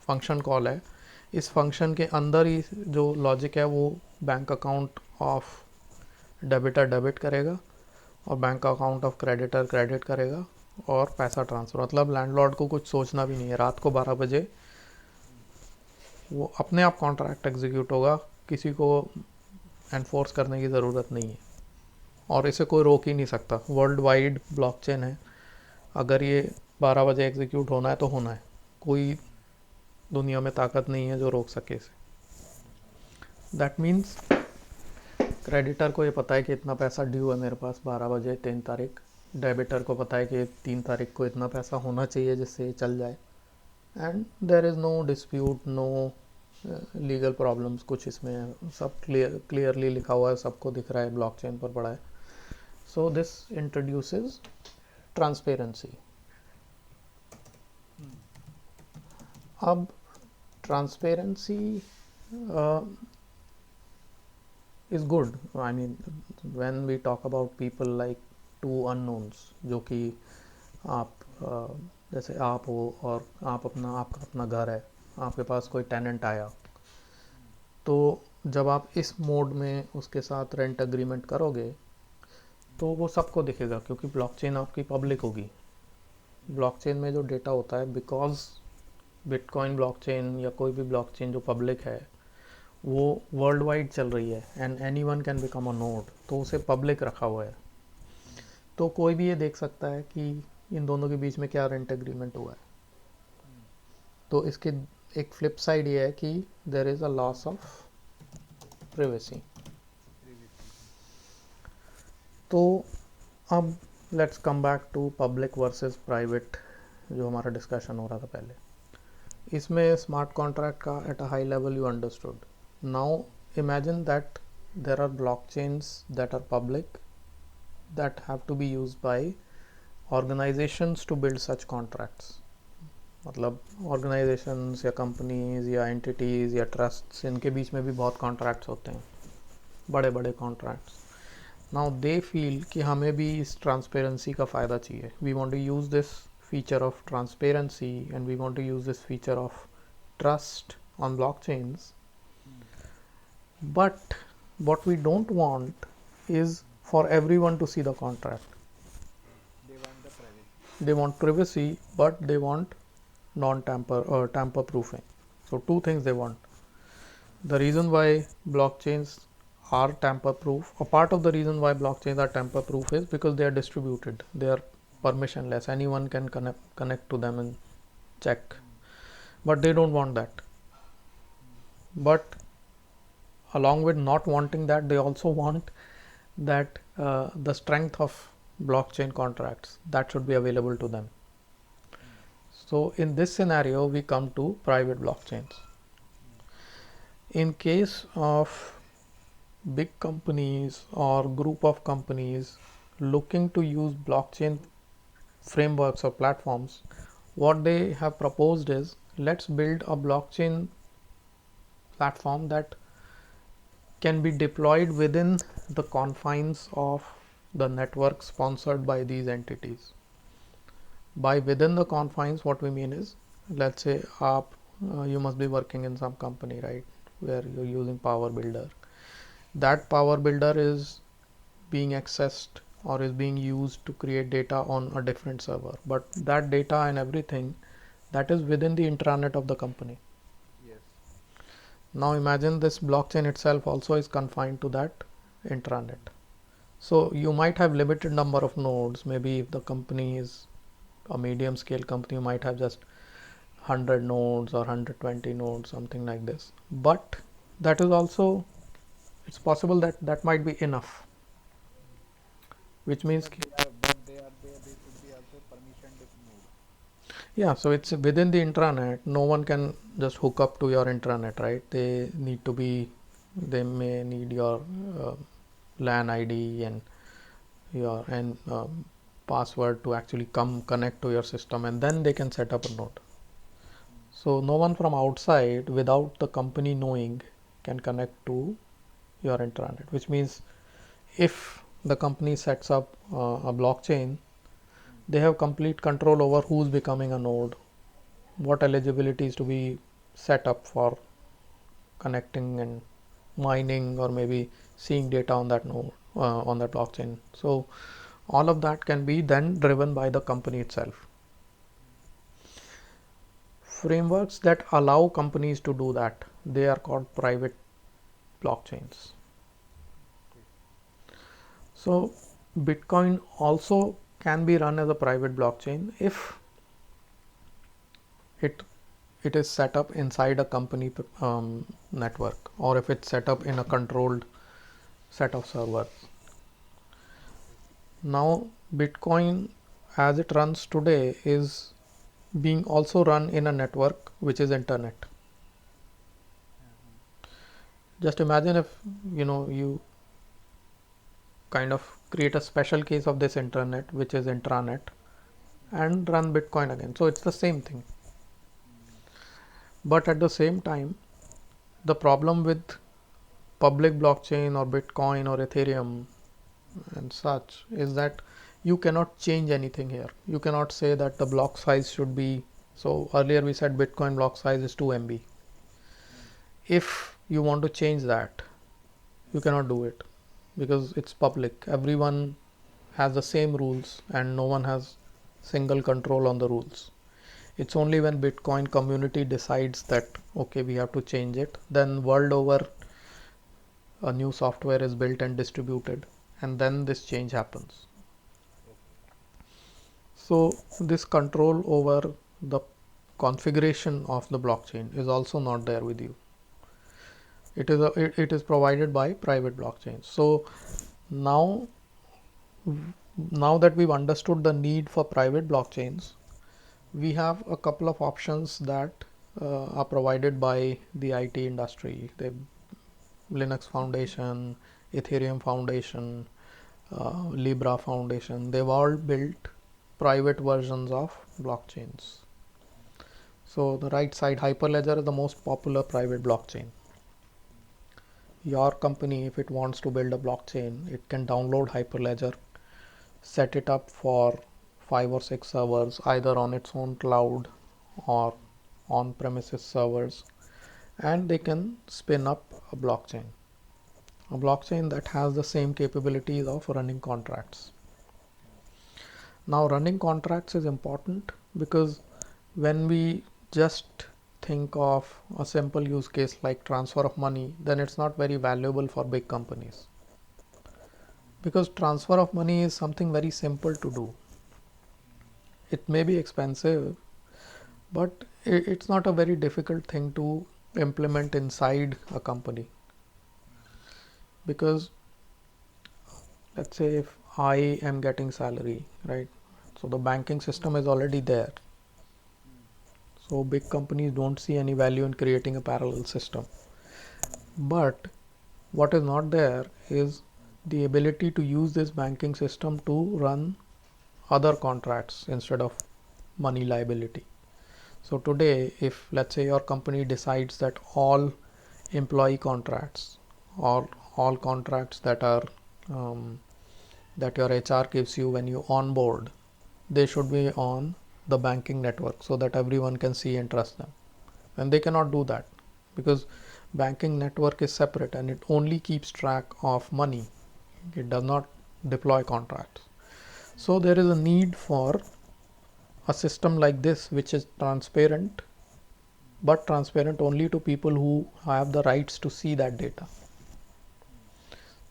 फंक्शन कॉल है, इस फंक्शन के अंदर ही जो लॉजिक है वो bank account of debtor debit करेगा और bank account of creditor credit करेगा और पैसा ट्रांसफ़र। मतलब लैंडलॉर्ड को कुछ सोचना भी नहीं है, रात को 12 बजे वो अपने आप कॉन्ट्रैक्ट एग्जीक्यूट होगा, किसी को एनफोर्स करने की ज़रूरत नहीं है और इसे कोई रोक ही नहीं सकता। वर्ल्ड वाइड ब्लॉकचेन है, अगर ये 12 बजे एग्जीक्यूट होना है तो होना है, कोई दुनिया में ताकत नहीं है जो रोक सके इसे। दैट मीन्स क्रेडिटर को ये पता है कि इतना पैसा ड्यू है मेरे पास 12 बजे 3 तारीख, डेबिटर को पता है कि 3 तारीख को इतना पैसा होना चाहिए जिससे ये चल जाए, and there is no dispute, no legal problems कुछ इसमें है, सब क्लियरली लिखा हुआ है, सबको दिख रहा है, ब्लॉकचेन पर पड़ा है। So this introduces transparency. अब transparency is good. I mean, when we talk about people like two unknowns, जो कि आप जैसे आप हो और आपका अपना घर है, आपके पास कोई टेनेंट आया, तो जब आप इस मोड में उसके साथ रेंट एग्रीमेंट करोगे तो वो सबको दिखेगा, क्योंकि ब्लॉकचेन आपकी पब्लिक होगी। ब्लॉकचेन में जो डेटा होता है, बिकॉज बिटकॉइन ब्लॉकचेन या कोई भी ब्लॉकचेन जो पब्लिक है वो वर्ल्ड वाइड चल रही है and any one can become a node, तो उसे पब्लिक रखा हुआ है। तो कोई भी ये देख सकता है कि इन दोनों के बीच में क्या रेंट एग्रीमेंट हुआ है। तो इसके एक फ्लिप साइड ये है कि there is a loss of privacy. तो अब let's come back to public versus private, जो हमारा डिस्कशन हो रहा था पहले। इसमें स्मार्ट कॉन्ट्रैक्ट का at a high level you understood. Now imagine that there are blockchains that are public that have to be used by organizations to build such contracts. मतलब organizations या companies या entities या trusts, इनके बीच में भी बहुत contracts होते हैं, बड़े बड़े contracts. Now they feel कि हमें भी इस transparency का फ़ायदा चाहिए. We want to use this feature of transparency and we want to use this feature of trust on blockchains. But what we don't want is for everyone to see the contract. They want the privacy. They want privacy, but they want non-tamper or tamper proofing. So two things they want. The reason why blockchains are tamper proof, a part of the reason why blockchains are tamper proof is because they are distributed. They are permissionless. Anyone can connect to them and check. But they don't want that. But along with not wanting that, they also want that the strength of blockchain contracts that should be available to them. mm, So in this scenario, we come to private blockchains. mm, In case of big companies or group of companies looking to use blockchain frameworks or platforms, what they have proposed is, let's build a blockchain platform that can be deployed within the confines of the network sponsored by these entities. By within the confines, what we mean is, let's say you must be working in some company, right, where you're using Power Builder. That Power Builder is being accessed or is being used to create data on a different server, but that data and everything, that is within the intranet of the company. yes, Now imagine this blockchain itself also is confined to that intranet. mm, So you might have limited number of nodes. Maybe if the company is a medium scale company, you might have just 100 nodes or 120 nodes, something like this. But that is also, it's possible that that might be enough, mm. which means, They should be also permissioned node. yeah, so it's within the intranet. No one can just hook up to your intranet, right? They need to be, they may need your uh, LAN ID and your password to actually come connect to your system, and then they can set up a node. Mm, So no one from outside without the company knowing can connect to your intranet, which means if the company sets up a blockchain, mm, they have complete control over who's becoming a node, what eligibility is to be set up for connecting and mining or maybe seeing data on that node, on that blockchain. So all of that can be then driven by the company itself. Frameworks that allow companies to do that, they are called private blockchains. okay. So Bitcoin also can be run as a private blockchain if it it is set up inside a company network, or if it's set up in a controlled set of servers. Okay. Now Bitcoin as it runs today is being also run in a network which is internet. Uh-huh. Just imagine if you kind of create a special case of this internet which is intranet and run Bitcoin again. So it's the same thing. Mm, But at the same time, the problem with public blockchain or Bitcoin or Ethereum and such is that you cannot change anything here. You cannot say that the block size should be, so earlier we said Bitcoin block size is 2 MB. mm, If you want to change that, you mm, cannot do it because it's public. Everyone has the same rules and no one has single control on the rules. It's only when Bitcoin community decides that okay, we have to change it, then world over a new software is built and distributed, and then this change happens. okay. So this control over the configuration of the blockchain is also not there with you. It is provided by private blockchains. So now now that we've understood the need for private blockchains, we have a couple of options that are provided by the IT industry. The Linux Foundation, Ethereum Foundation, Libra Foundation, they've all built private versions of blockchains. Mm, So the right side, Hyperledger is the most popular private blockchain. mm, Your company, if it wants to build a blockchain, it can download Hyperledger, set it up for 5 or 6 servers, either on its own cloud or mm, on premises servers, and they can spin up a blockchain that has the same capabilities of running contracts. mm, Now running contracts is important because when we just think of a simple use case like transfer of money, then it's not very valuable for big companies mm, because transfer of money is something very simple to do. mm, It may be expensive, mm, but it's not a very difficult thing to implement inside a company. because let's say if I am getting salary, right? So the banking system is already there. So big companies don't see any value in creating a parallel system. But what is not there is the ability to use this banking system to run other contracts instead of money liability. So today, if let's say your company decides that all employee contracts or all contracts that are that your HR gives you when you onboard, they should be on the banking network so that everyone can see and trust them. And they cannot do that because banking network is separate and it only keeps track of money. It does not deploy contracts. So there is a need for a system like this which is transparent, but transparent only to people who have the rights to see that data.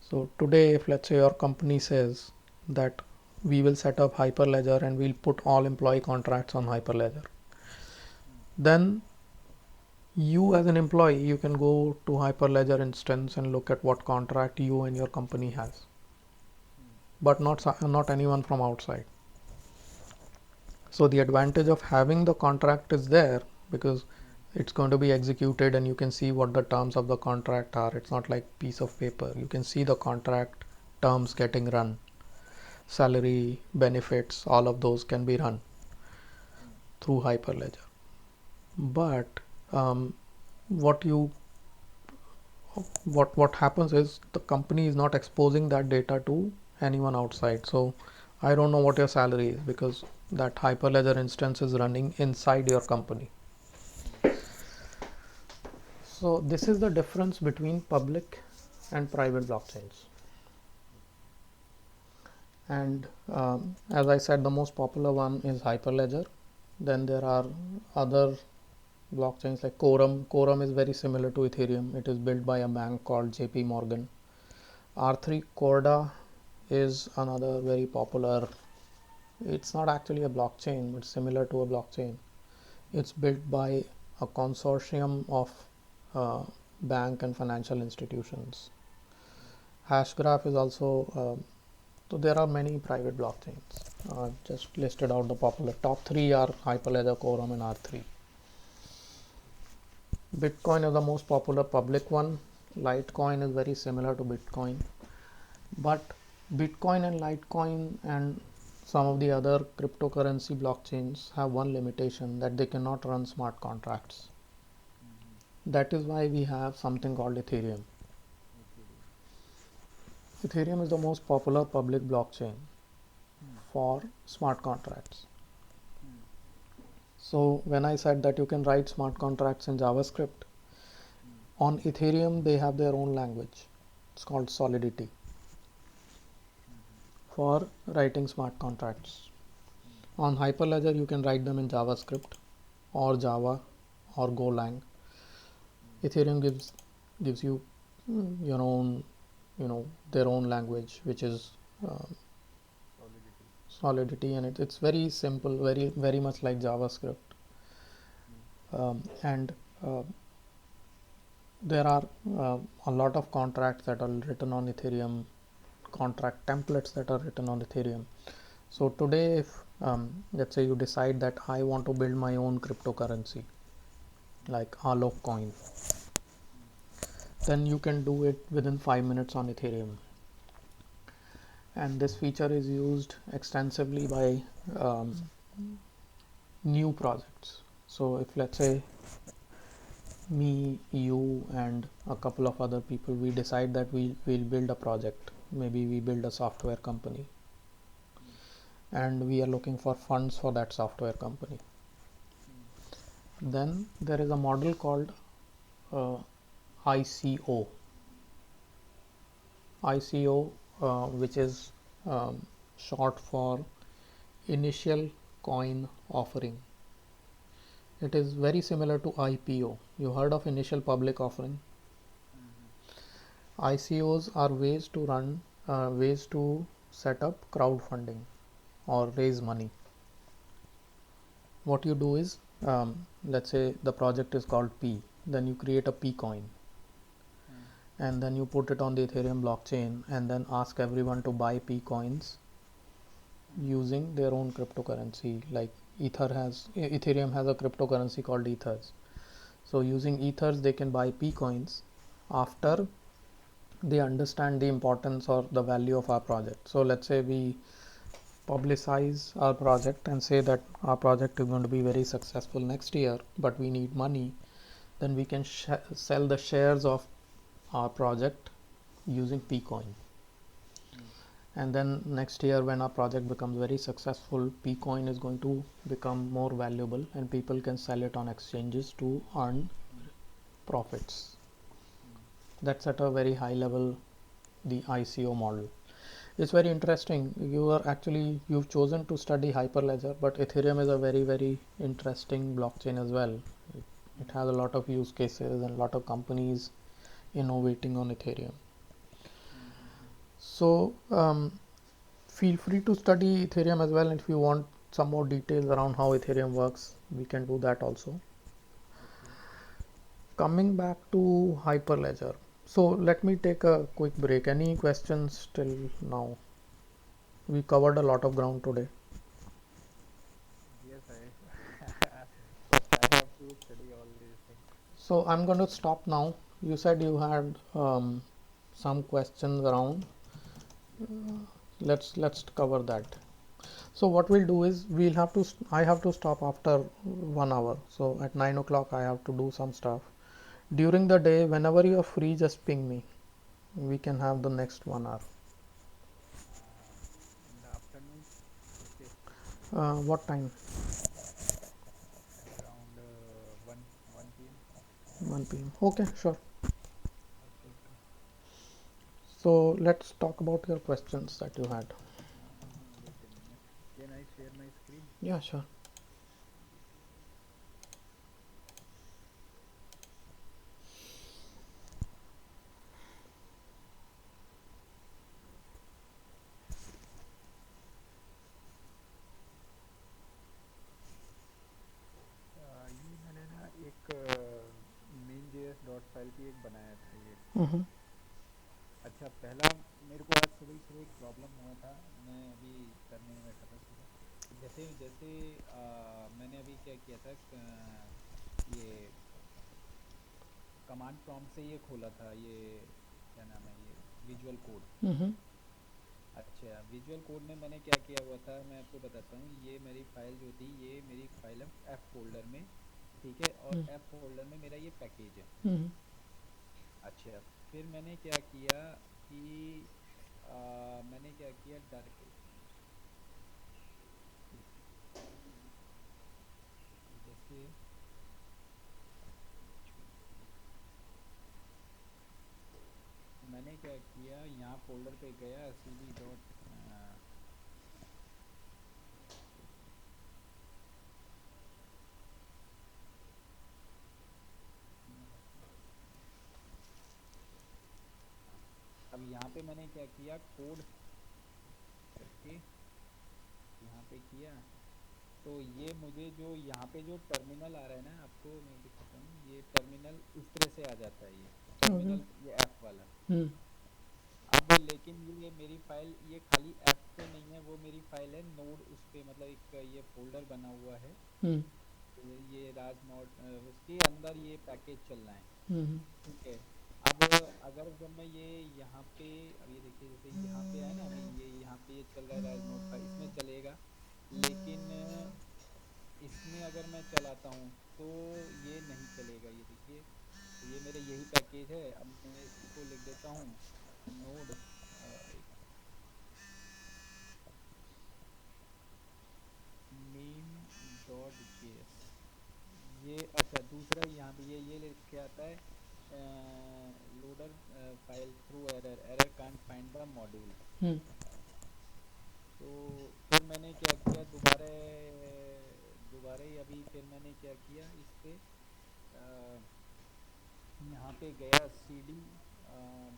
So today, if let's say your company says that we will set up Hyperledger and we'll put all employee contracts on Hyperledger, then you as an employee, you can go to Hyperledger instance and look at what contract you and your company has, but not anyone from outside. So the advantage of having the contract is there because it's going to be executed and you can see what the terms of the contract are. It's not like piece of paper. You can see the contract terms getting run. Salary, benefits, all of those can be run through Hyperledger. But what happens is the company is not exposing that data to anyone outside. So I don't know what your salary is because that Hyperledger instance is running inside your company. So this is the difference between public and private blockchains. And as I said, the most popular one is Hyperledger. Then there are other blockchains like Quorum. Quorum is very similar to Ethereum. It is built by a bank called JP Morgan. R3 Corda is another very popular. It's not actually a blockchain, but similar to a blockchain. It's built by a consortium of bank and financial institutions. Hashgraph is also so there are many private blockchains. Just listed out the popular. Top 3 are Hyperledger, Quorum and R3. Bitcoin is the most popular public one. Litecoin is very similar to Bitcoin. But Bitcoin and Litecoin and some of the other cryptocurrency blockchains have one limitation, that they cannot run smart contracts. That is why we have something called Ethereum. Ethereum is the most popular public blockchain for smart contracts. So when I said that you can write smart contracts in JavaScript, on Ethereum they have their own language. It's called Solidity for writing smart contracts. On Hyperledger you can write them in JavaScript or Java or Golang. Ethereum gives you your own, their own language, which is Solidity, and it's very simple, very much like JavaScript. And there are a lot of contracts that are written on Ethereum, contract templates that are written on Ethereum. So today, if let's say you decide that I want to build my own cryptocurrency like Alok coin, then you can do it within 5 minutes on Ethereum. And this feature is used extensively by new projects. So if let's say me, you and a couple of other people, we decide that we'll build a project, maybe we build a software company, and we are looking for funds for that software company, then there is a model called ICO, which is short for initial coin offering. It is very similar to IPO. You heard of initial public offering? ICOs are ways to set up crowdfunding or raise money. What you do is, let's say the project is called P, then you create a P coin, and then you put it on the Ethereum blockchain and then ask everyone to buy P coins using their own cryptocurrency. Like Ethereum has a cryptocurrency called Ethers. So using Ethers, they can buy P coins after they understand the importance or the value of our project. So let's say we publicize our project and say that our project is going to be very successful next year, but we need money, then we can sell the shares of our project using Pcoin. And then next year when our project becomes very successful, Pcoin is going to become more valuable and people can sell it on exchanges to earn profits. That's at a very high level, the ICO model. It's very interesting. You've chosen to study Hyperledger, but Ethereum is a very, very interesting blockchain as well. It has a lot of use cases and a lot of companies innovating on Ethereum. So feel free to study Ethereum as well, and if you want some more details around how Ethereum works, we can do that also. Coming back to Hyperledger. So let me take a quick break. Any questions till now? We covered a lot of ground today. Yes, first I have to study all these things. So I'm going to stop now. You said you had some questions around. Let's cover that. So what we'll do is I have to stop after 1 hour. So at 9 o'clock I have to do some stuff. During the day, whenever you are free, just ping me. We can have the next 1 hour. In the afternoon, okay, What time? around 1 p.m. 1 p.m. Okay, sure. Okay, okay. So let's talk about your questions that you had. Wait a minute. Can I share my screen? Yeah, sure. ये मैंने ना एक main.js dot file भी एक बनाया था ये। Mm-hmm. अच्छा, पहला मेरे को आज सुबह सुबह एक प्रॉब्लम हुआ था। मैं अभी करने में बैठा था सुबह, जैसे जैसे मैंने अभी क्या किया था, ये कमांड प्रॉम्प्ट से ये खोला था, ये क्या नाम है, ये विजुअल कोड। Mm-hmm. अच्छा, विजुअल कोड में मैंने क्या किया हुआ था, मैं आपको बताता हूँ। ये मेरी फाइल जो थी, ये मेरी फाइल है एफ फोल्डर में, ठीक है, और एफ फोल्डर में मेरा ये पैकेज है। Mm-hmm. अच्छा, फिर मैंने क्या किया कि मैंने क्या किया, डायरेक्ट जैसे मैंने क्या किया, यहाँ फोल्डर पे गया cd डॉट अब यहाँ पे मैंने क्या किया, कोड करके यहाँ पे किया, तो ये मुझे जो यहाँ पे जो टर्मिनल आ रहा है ना, आपको मैं दिखाता हूँ, ये टर्मिनल इस तरह से आ जाता है, ये टर्मिनल, ये एफ वाला। अब लेकिन ये मेरी फाइल, ये खाली एफ पे नहीं है, वो मेरी फाइल है नोड, उस पे मतलब एक ये फोल्डर बना हुआ है, ये राज नोड, उसके अंदर ये पैकेज चल रहा है, ठीक है। अब अगर जब मैं ये यहाँ पे, अब ये देखिए जैसे यहाँ पे है ना, अभी ये यहाँ पे ये चल रहा है राज नोड फाइल, इसमें चलेगा, लेकिन इसमें अगर मैं चलाता हूँ तो ये नहीं चलेगा। ये देखिए, तो ये मेरे यही पैकेज है। अब मैं इसको लिख देता हूँ नोड main.js, ये अच्छा, दूसरा यहाँ पे ये लिख के आता है loader file through error can't find the module. तो फिर मैंने क्या किया, दोबारा ही अभी फिर मैंने क्या किया, इस पे यहाँ पे गया cd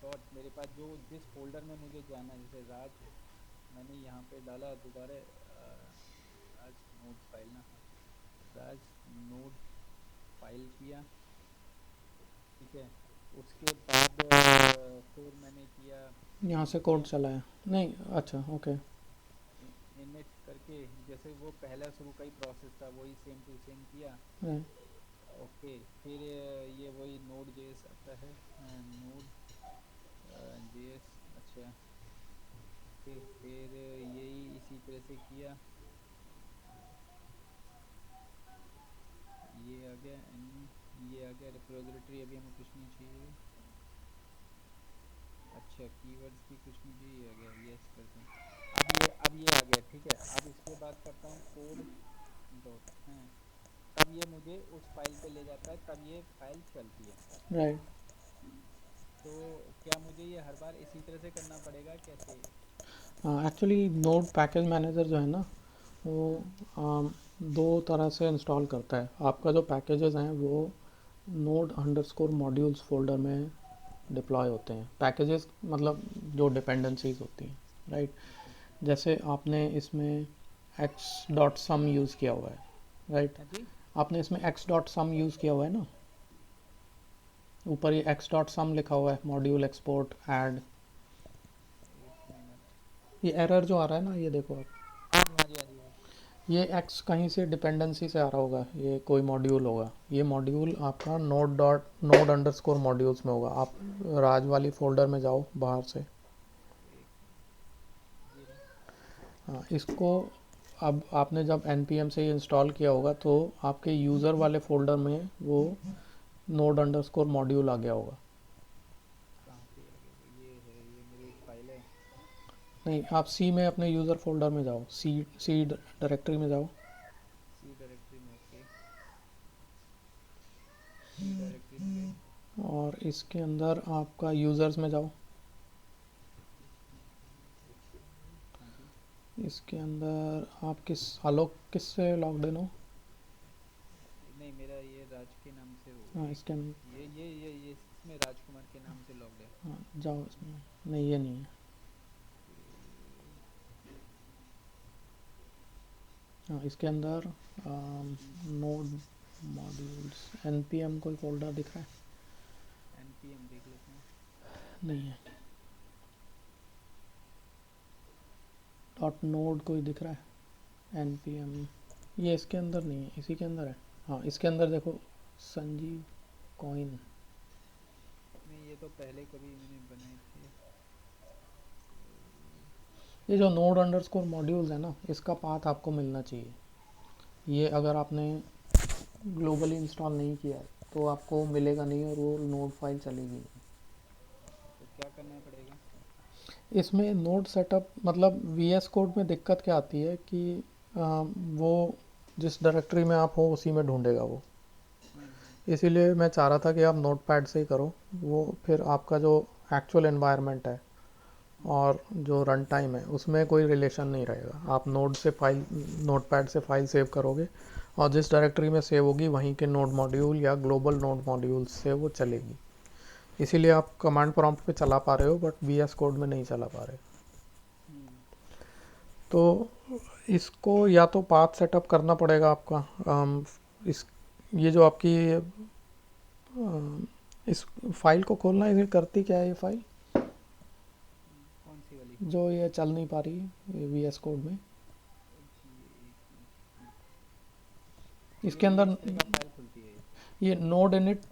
डॉट, मेरे पास जो जिस फोल्डर में मुझे जाना है, जैसे राज मैंने यहाँ पे डाला, दोबारा राज नोड फाइल ना, राज नोड फाइल किया, ठीक है। उसके बाद यहाँ से कोड चला है नहीं, अच्छा ओके। इनिट करके जैसे वो पहला शुरू का ही प्रोसेस था वही सेम टू सेम किया। right। ओके, फिर ये वही नोड जेएस आता है, नोड जेएस, अच्छा। फिर यही इसी तरह से किया, ये आ गया एनी, ये आ गया रिपोजिटरी, अभी हमें कुछ नहीं चाहिए। अच्छा, कीवर्ड्स भी कुछ नहीं चाहिए, ये आ गया, यस करते हैं। अब ये आ गया, ठीक है। अब इसके बाद करता हूँ कोड डॉट हैं, तब ये मुझे उस फाइल पे ले जाता है, तब ये फाइल चलती है। राइट। तो क्या मुझे ये हर बार इसी तरह से करना पड़ेगा, कैसे? एक्चुअली नोड पैकेज मैनेजर जो है ना, वो हाँ, दो तरह से इंस्टॉल करता है। आपका जो पैकेजेस हैं वो नोड अंडरस्कोर मॉड्यूल्स फोल्डर में डिप्लॉय होते हैं। पैकेजेस मतलब जो डिपेंडेंसीज होती हैं, राइट। अच्छा अच्छा। जैसे आपने इसमें एक्स डॉट सम यूज़ किया हुआ है, राइट। हाँ जी, आपने इसमें एक्स डॉट सम यूज़ किया हुआ है ना, ऊपर ये एक्स डॉट सम लिखा हुआ है, मॉड्यूल एक्सपोर्ट ऐड। एक मिनट। ये एरर जो आ रहा है ना, ये देखो आप, हाँ जी हाँ जी हाँ जी हाँ जी। ये एक्स कहीं से डिपेंडेंसी से आ रहा होगा, ये कोई मॉड्यूल होगा। ये मॉड्यूल आपका नोड अंडरस्कोर मॉड्यूल्स में होगा। आप राज वाली फोल्डर में जाओ बाहर से। एक मिनट, ये रहा। हाँ, इसको अब आपने जब npm से ये इंस्टॉल किया होगा तो आपके यूज़र वाले फोल्डर में वो नोड अंडरस्कोर मॉड्यूल आ गया होगा। कहाँ पे आ गया वो? ये है, ये मेरी एक फाइल है। नहीं, आप सी में अपने यूज़र फोल्डर में जाओ, सी डायरेक्टरी में जाओ। सी डायरेक्टरी में, ओके। सी डायरेक्टरी में गए। और इसके अंदर आपका यूज़र्स में जाओ। हाँ जी। इसके अंदर आप आलोक किस से लॉग्ड इन हो? नहीं, मेरा ये राज के नाम से हो, हाँ, एक इसके अंदर। मिनट, ये इसमें राजकुमार के नाम से लॉग्ड है। हाँ, जाओ इसमें। नहीं, ये नहीं है। हाँ, इसके अंदर नोड मॉड्यूल्स npm कोई फोल्डर दिख रहा है? एनपीएम देख लेते हैं। नहीं है। डॉट नोड कोई दिख रहा है? npm, ये इसके अंदर नहीं है, इसी के अंदर है। हाँ, इसके अंदर देखो, संजीव कॉइन। नहीं, ये तो पहले कभी मैंने बनाए थे। ये जो नोड अंडरस्कोर मॉड्यूल्स है ना, इसका पाथ आपको मिलना चाहिए। ये अगर आपने ग्लोबली इंस्टॉल नहीं किया है तो आपको मिलेगा नहीं, और वो नोड फाइल चलेगी नहीं। तो क्या करना पड़ेगा? इसमें नोड सेटअप मतलब वीएस कोड में दिक्कत क्या आती है कि वो जिस डायरेक्टरी में आप हो उसी में ढूंढेगा वो। हम्म। इसीलिए मैं चाह रहा था कि आप नोट पैड से ही करो। वो फिर आपका जो एक्चुअल एनवायरनमेंट है हम्म। और जो रन टाइम है उसमें कोई रिलेशन नहीं रहेगा। आप नोड से फाइल, नोट पैड से फाइल सेव करोगे और जिस डायरेक्टरी में सेव होगी वहीं के नोड मॉड्यूल या ग्लोबल नोड मॉड्यूल से वो चलेगी। इसीलिए आप कमांड प्रॉम्प्ट पे चला पा रहे हो बट वीएस कोड में नहीं चला पा रहे। हम्म। तो इसको या तो पाथ सेटअप करना पड़ेगा आपका। इस ये जो आपकी इस फाइल को खोलना है, ये करती क्या है ये फाइल कौन सी वाली? जो ये चल नहीं पा रही वीएस कोड में? जी, एक मिनट। इसके ये अंदर इस तरह का फाइल खुलती है ये। ये नोड इनिट,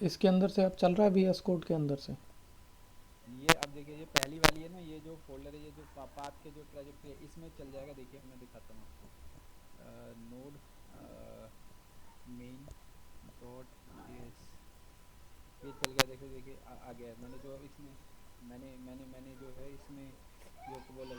इसके अंदर से अब चल रहा है वीएस कोड के अंदर से? ये अब देखिए, ये पहली वाली है ना, ये जो फोल्डर है, ये जो पाथ के जो ट्रेजेक्टरी है, इसमें चल जाएगा। देखिए मैं दिखाता हूँ आपको। नोड मेन डॉट जेएस, ये चल गया। देखो देखिए, आ गया है। मैंने जो इसमें मैंने जो है इसमें जो बोला।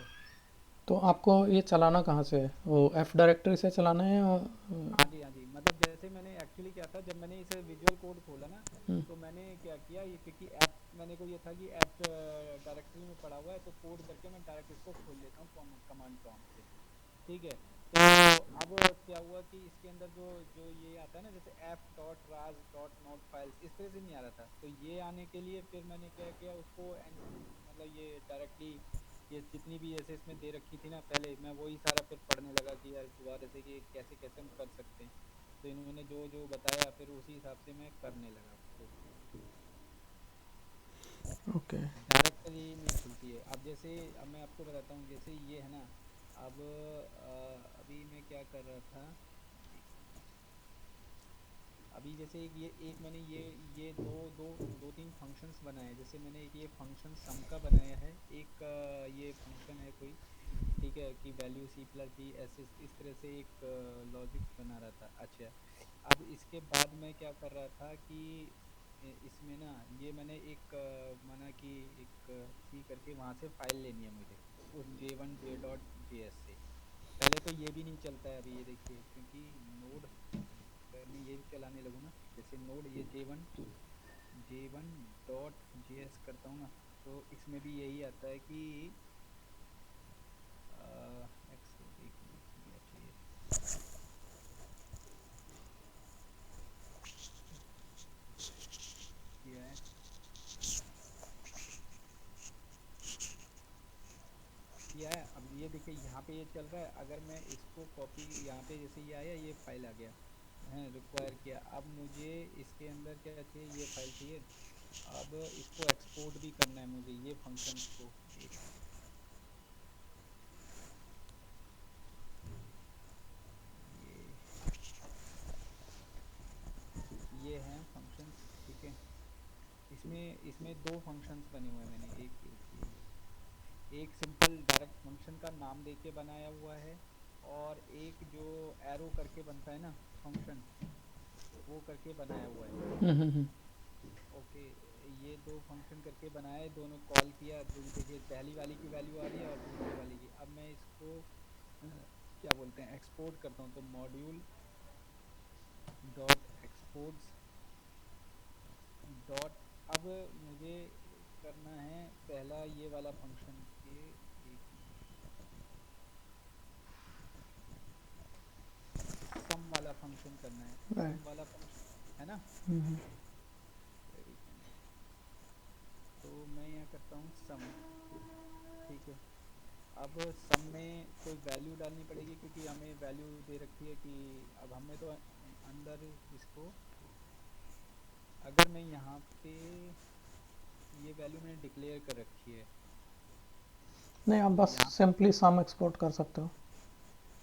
तो आपको ये चलाना कहाँ से है? वो एफ डायरेक्टरी से चलाना है या हाँ जी हाँ जी, मतलब जैसे मैंने एक्चुअली क्या था, जब मैंने इसे विजुअल कोड खोला ना, तो मैंने क्या किया, ये क्योंकि ऐप मैंने को ये था कि ऐप डायरेक्टरी में पड़ा हुआ है, तो कोड करके मैं डायरेक्ट इसको खोल लेता हूँ कमांड प्रॉम्प्ट से। ठीक है। तो अब क्या हुआ कि इसके अंदर जो जो ये आता है ना, जैसे एफ डॉट राज डॉट नोट फाइल्स, इस तरह से नहीं आ रहा था। तो ये आने के लिए फिर मैंने क्या किया, उसको मतलब ये डायरेक्टली ये जितनी भी ऐसे इसमें दे रखी थी ना पहले, मैं वही सारा फिर पढ़ने लगा कि यार दोबारा से कि कैसे कैसे हम कर सकते हैं। तो इन्होंने जो जो बताया फिर उसी हिसाब से मैं करने लगा उसको। ओके? डायरेक्ट ये नहीं खुलती है। अब जैसे अब मैं आपको बताता हूँ, जैसे ये है ना, अब अभी मैं क्या कर रहा था, अभी जैसे एक मैंने ये दो तीन फंक्शंस बनाए। जैसे मैंने एक ये फंक्शन सम का बनाया है, एक ये फंक्शन है कोई, ठीक है, कि वैल्यू सी प्लस डी ऐसे इस तरह से एक लॉजिक बना रहा था। अच्छा, अब इसके बाद मैं क्या कर रहा था कि इसमें ना ये मैंने एक माना कि एक सी करके वहाँ से फाइल लेनी है मुझे, उस j1j.js से। पहले तो ये भी नहीं चलता है, अभी ये देखिए, क्योंकि नोड अगर मैं ये भी चलाने लगूँ ना, जैसे नोड ये j1 डॉट जेएस करता हूँ ना, तो इसमें भी यही आता है कि एक मिनट मुझे चाहिए, किया है, किया है। अब ये देखिए यहाँ पे ये चल रहा है, अगर मैं इसको कॉपी यहाँ पे, जैसे ये आया, ये फाइल आ गया है, रिक्वायर किया। अब मुझे इसके अंदर क्या चाहिए, ये फाइल चाहिए। अब इसको एक्सपोर्ट भी करना है मुझे, ये फंक्शंस को। एक ये हैं फंक्शंस, ठीक है। इसमें इसमें दो फंक्शंस बने हुए हैं मैंने, एक सिंपल डायरेक्ट फंक्शन का नाम दे के बनाया हुआ है, और एक जो एरो करके बनता है ना फंक्शन, वो करके बनाया हुआ है। हम्म। ओके, ये दो फंक्शन करके बनाए, दोनों कॉल किया। देखिए पहली वाली की वैल्यू आ रही है और दूसरे वाली की। अब मैं इसको क्या बोलते हैं, एक्सपोर्ट करता हूँ, तो मॉड्यूल डॉट एक्सपोर्ट्स डॉट, अब मुझे करना है पहला ये वाला फंक्शन के, एक सम वाला फंक्शन करना है, राइट। सम वाला फंक्शन है ना, हम्म। Query candidate. तो मैं यहाँ करता हूँ सम, ठीक है। अब सम में कोई वैल्यू डालनी पड़ेगी, क्योंकि हमें वैल्यू दे रखी है कि, अब हमें तो अंदर इसको, अगर मैं यहाँ पे ये वैल्यू मैंने डिक्लेयर कर रखी है, नहीं, आप बस यहाँ सिंपली सम एक्सपोर्ट कर सकते हो।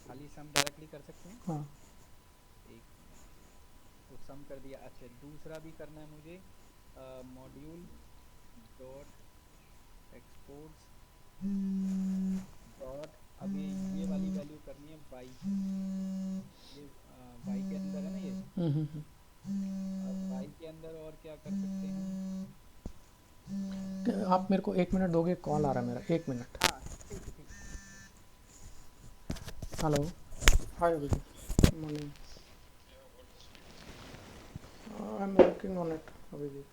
खाली सम डायरेक्टली कर सकते हैं। हाँ। एक मिनट, तो सम कर दिया। अच्छा, दूसरा भी करना है मुझे, मॉड्यूल डॉट एक्सपोर्ट्स डॉट, अभी ये वाली वैल्यू करनी है वाई, ये वाई के अंदर है ना ये। हम्म। अब वाई के अंदर और क्या कर सकते हैं हम। आप मेरे को 1 मिनट दोगे, कॉल आ रहा है मेरा, 1 मिनट। हाँ ठीक है, ठीक। Hello. Hi Abhijit, morning. I am working on it Abhijit.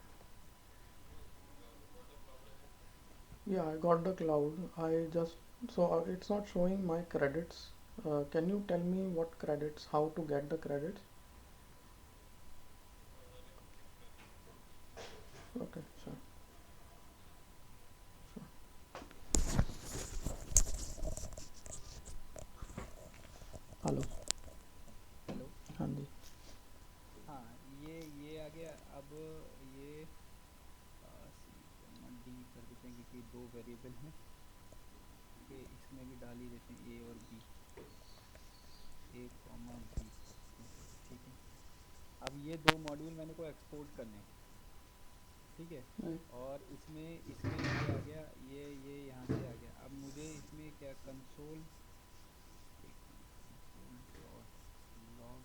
Yeah, I got the cloud. I just, so it's not showing my credits. Can you tell me what credits, how to get the credits? Okay, sure. Hello. Hello. हाँ जी। हाँ, ये आ गया। अब ये C D कर देते हैं, क्योंकि दो वेरिएबल हैं, कि इसमें भी डाल ही देते हैं ए और बी, ए कॉमा बी, ठीक है। अब ये दो मॉड्यूल मैंने को एक्सपोर्ट करने हैं, ठीक है। और इसमें इसमें ये आ गया, ये यहाँ से आ गया। अब मुझे इसमें क्या, कंसोल, एक minute, console dot log,